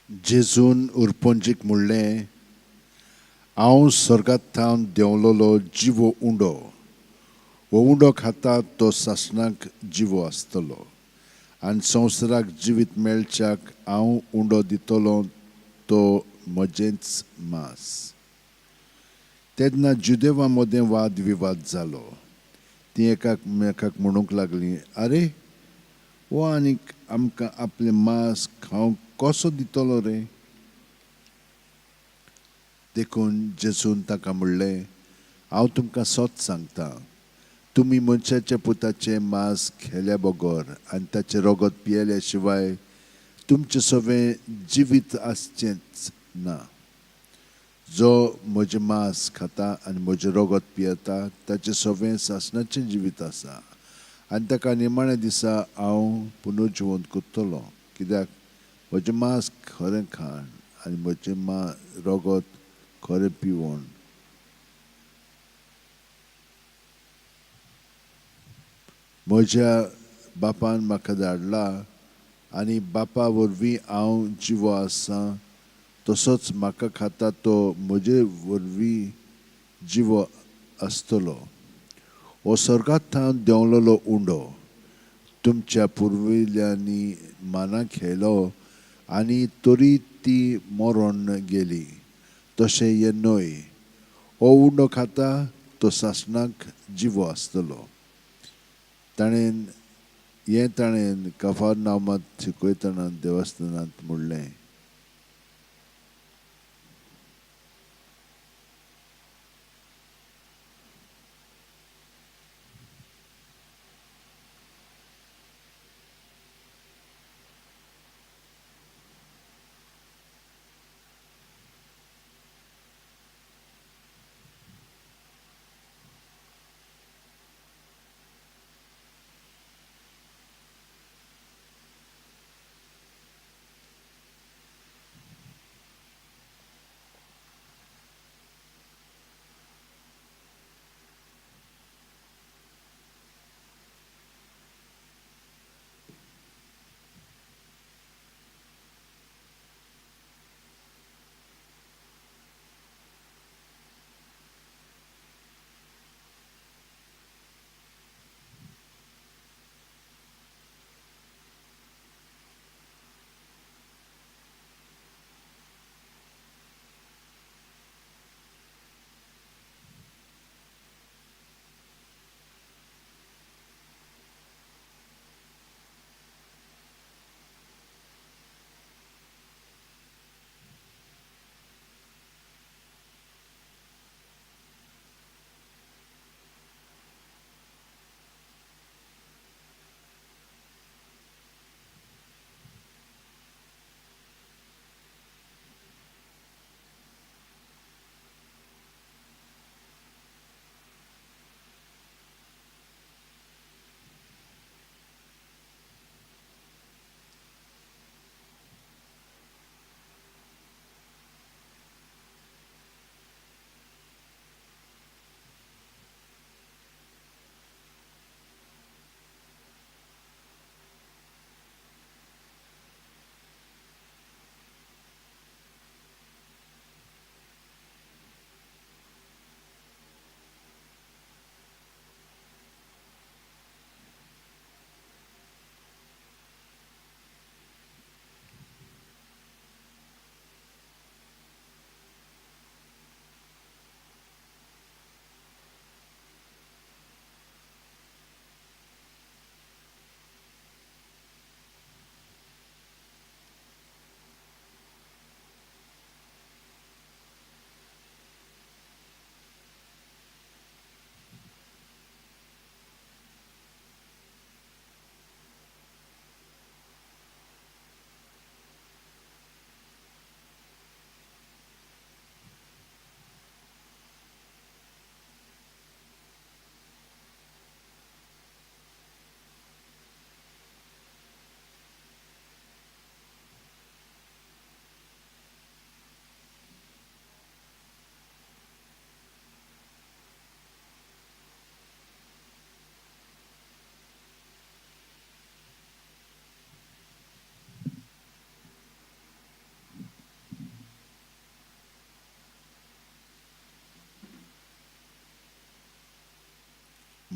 जेजून उरपोंजीक म्हणलें, हांव सर्गांत थावन देंवलोलो जिवो उंडो. हो उंडो खाता तो सासणाक जिवो आसतलो आनी संवसाराक जिवीत मेळच्याक हांव उंडो दितलो तो म्हजेंच मांस. तेन्ना जुदेवा मदें वाद विवाद जालो. ती एकामेकाक म्हणूंक लागलीं, आरे हो आनीक आमकां आपलें मांस खावंक कसो दितलो रे? देखून जेजून ताका म्हणलें, हांव तुमकां सत सांगतां, तुमी मनशाच्या पुताचें मांस खेल्या बगर आनी ताचें रगत पियेल्या शिवाय तुमचें सवें जिवीत आसचेंच ना. जो म्हजें मांस खाता आनी म्हजें रगत पियेता ताचें सवें सासणाचें जिवीत आसा आनी ताका निमाण्या दिसा हांव पुनर्जिवंत करतलों. कित्याक म्हजें मांस खरें खाण आनी म्हजें रगत खरें पिवण. म्हज्या बापान म्हाका धाडला आनी बापा वरवीं हांव जिवो आसां तसोच म्हाका खाता तो म्हजे वरवीं जिवो आसतलो. हो सर्गांत थावन देंवलोलो उंडो तुमच्या पुर्विल्यांनी माना खेयलो आनी तरी ती मरोन गेली. तशें हें न्हय. हो उंडो खाता तो सासणाक जिवो आसतलो. ताणें कफारनाउमांत शिकयतना देवस्थानांत म्हणलें.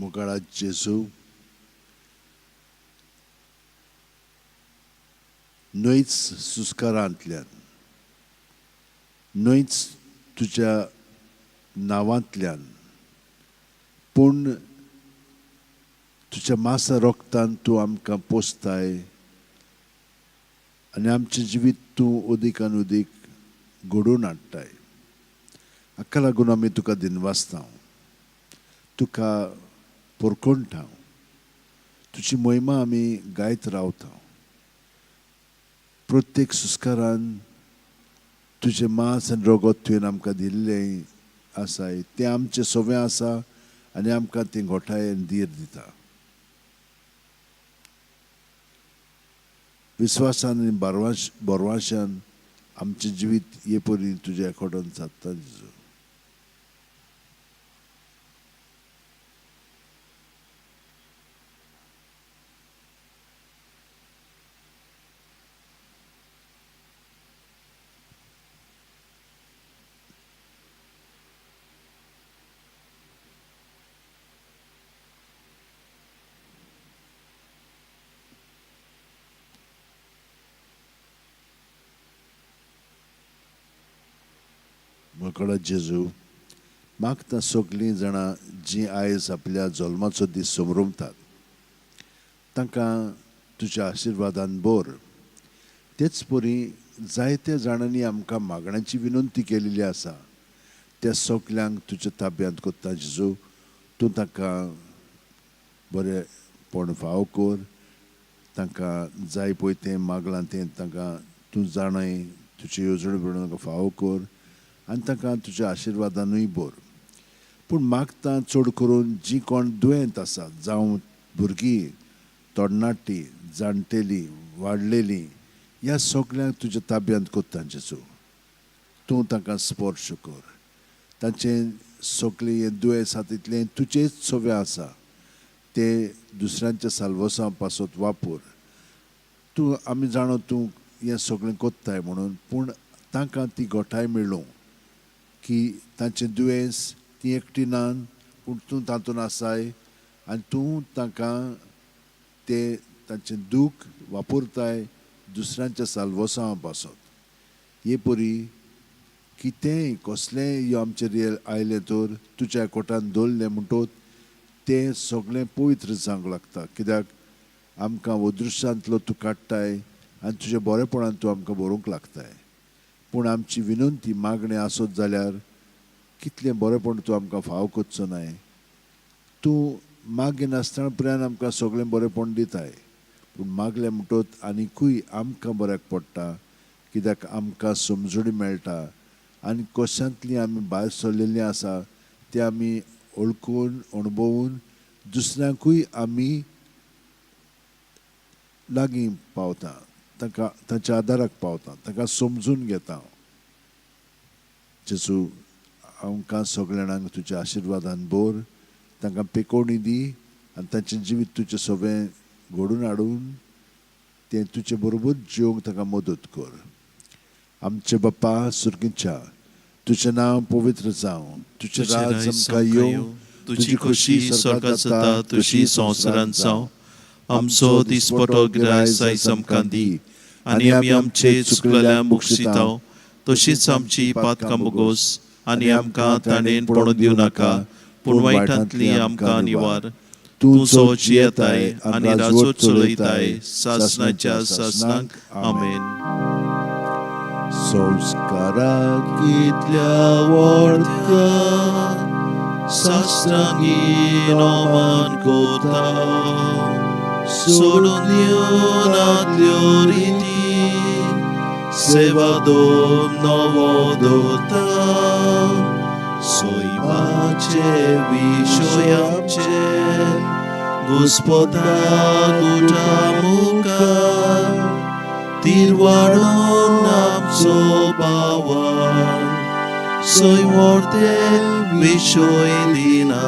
मुखारा जेजू न्हयच सुस्कारांतल्यान न्हयच तुज्या नांवांतल्यान पूण तुज्या मासा रोगतान तूं आमकां पोसताय आनी आमचें जिवीत तूं उदिकान उदीक घडोवन हाडटाय. हाका लागून आमी तुका दिनवासता, तुका पोरकोणटा, तुजी महिमा आमी गायत रावता. प्रत्येक सुस्कारान तुजें मांस आनी रगत तुवें आमकां दिल्लें आसाय तें आमचें सवें आसा आनी आमकां तें घोटाय आनी धीर दिता. विस्वासान आनी बोरवाशान आमचें जिवीत हे परी तुज्या एकवटान सादता जेजू. मुखारा जेजू मागता सगळीं जाणां जीं आयज आपल्या जल्माचो दीस समरुमतात तांकां तुज्या आशिर्वादान बोर. तेच परी जायत्या जाणांनी आमकां मागण्याची विनंती केलेली आसा त्या सगल्यांक तुज्या ताब्यांत कोत्ता जेजू. तूं तांकां बरेपण फाव कर, तांकां जाय पळय तें मागलां तें तांकां तूं जाणय, तुजी येवजण बरोवन तांकां फाव कर आनी तांकां तुज्या आशिर्वादानूय बोर. पूण मागता चड करून जीं कोण दुयेंत आसात, जावं भुरगीं, तरणाटी, जाणटेलीं, वाडलेलीं, ह्या सगल्यांक तुज्या ताब्यांत कोत्ता जेजू. तूं तांकां स्पर्श कर. तांचें सगळें हें दुयेंस आसा तितलें तुजेच सवें आसा तें दुसऱ्यांच्या साल्वसा पासत वापर. तूं आमी जाणो तूं हें सगळें कोत्ताय म्हणून, पूण तांकां ती घोटाय मेळूं की तांचें दुयेंस ती एकटी नान पूण तूं तातूंत आसाय आनी तूं तांकां तें तांचें दूख वापरताय दुसऱ्यांच्या साल्वसां पासत. हे परी कितेंय कसलेंय ह्यो आमचेर आयलें तर तुज्या एकवटान दवरलें म्हणटोच तें सगळें पवित्र जावंक लागता. कित्याक आमकां अदृश्यांतलो तूं काडटाय आनी तुज्या बरेपणान तूं आमकां बरोवंक लागताय. पूण आमची विनंती मागणें आसत जाल्यार कितलें बरेपण तूं आमकां फाव करचो नाय. तूं मागे नासतना पर्यान आमकां सगळें बरेपण दिताय, पूण मागलें म्हणटोच आनिकूय आमकां बऱ्याक पडटा कित्याक आमकां समजणी मेळटा आनी कशांतलीं आमी भायर सरलेलीं आसा तें आमी ओळखून अणभवून दुसऱ्यांकूय आमी लागीं पावता, तांकां तांच्या आदाराक पावता, तांकां समजून घेता. जेजू आमकां सगळ्या जाणांक तुज्या आशिर्वादान बोर, तांकां पेकोवणी दी आनी तांचें जिवीत तुजें सवें घडोवन हाडून तें तुजे बरोबर जिवंक तांकां मदत कर. आमचे बाप्पा सुर्गीच्या तुजें नांव पवित्र जावं, तुजें राज आमकां येवं, तुजी खोशी स्वर्गांत जाता तशी संवसारांत जावं. आमचो दिसपटो गिराय आयज आमकां दी आनी आमी आमचे चुकलेल्यांक बक्षितांव तशीच आमची पातकां बोगोस आनी आमकां ताणेन पडूं दिवं नाका पूण वायटांतली आमकां निवार. तूं जो जियेताय आनी राजो चलयताय सासणाच्या सासणांक. आमेन. संस्काराक कितल्या व्हडका सासणांगी नोमान कोता सोडून दिवन आदल्यो रिती सेवा दोन नवो दोता. सोयमाचे विशय आमचे घुस्पोता तुज्या मुखार तीर वाडोवन आमचो भावान सोय व्हरते विशय दिना.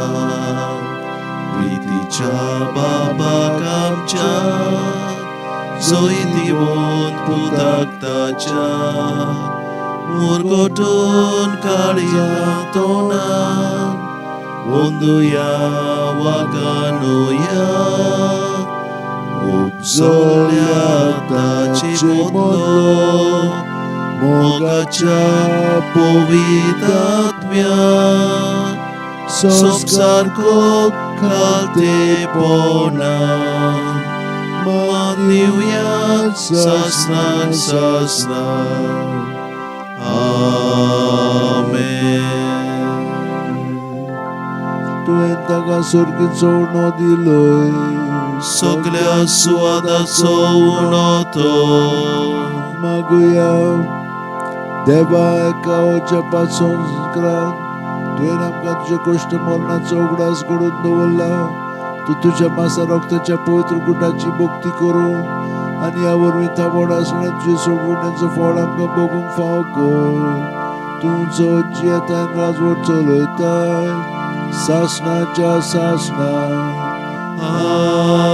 प्रितीच्या बाबाक आमच्या जोय दिवोन पुताक ताच्या मुरगोटून काळया तोंडान 온두야 와가노야 obsoleta modlo mogacha povidatmia Somsarko kalte pona Maniuya sasna Amen. Tu entaga sorgin sorno diloy Soglia suada sounoto Maguya Deva eka ocha pason skran Tu namka तुझ्या कष्ट मरणाचा उघडास घडून दवरला तू तुझ्या मासा रक्ताच्या पवित्र गुणाची भक्ती करून आणि यावर मी थांबवण असणार तुझे सोडवण्याचं फळ आमकां बघूंक फाव कर तुमचो जी येता राजवट चलयताय सासणाच्या सासणा Amen.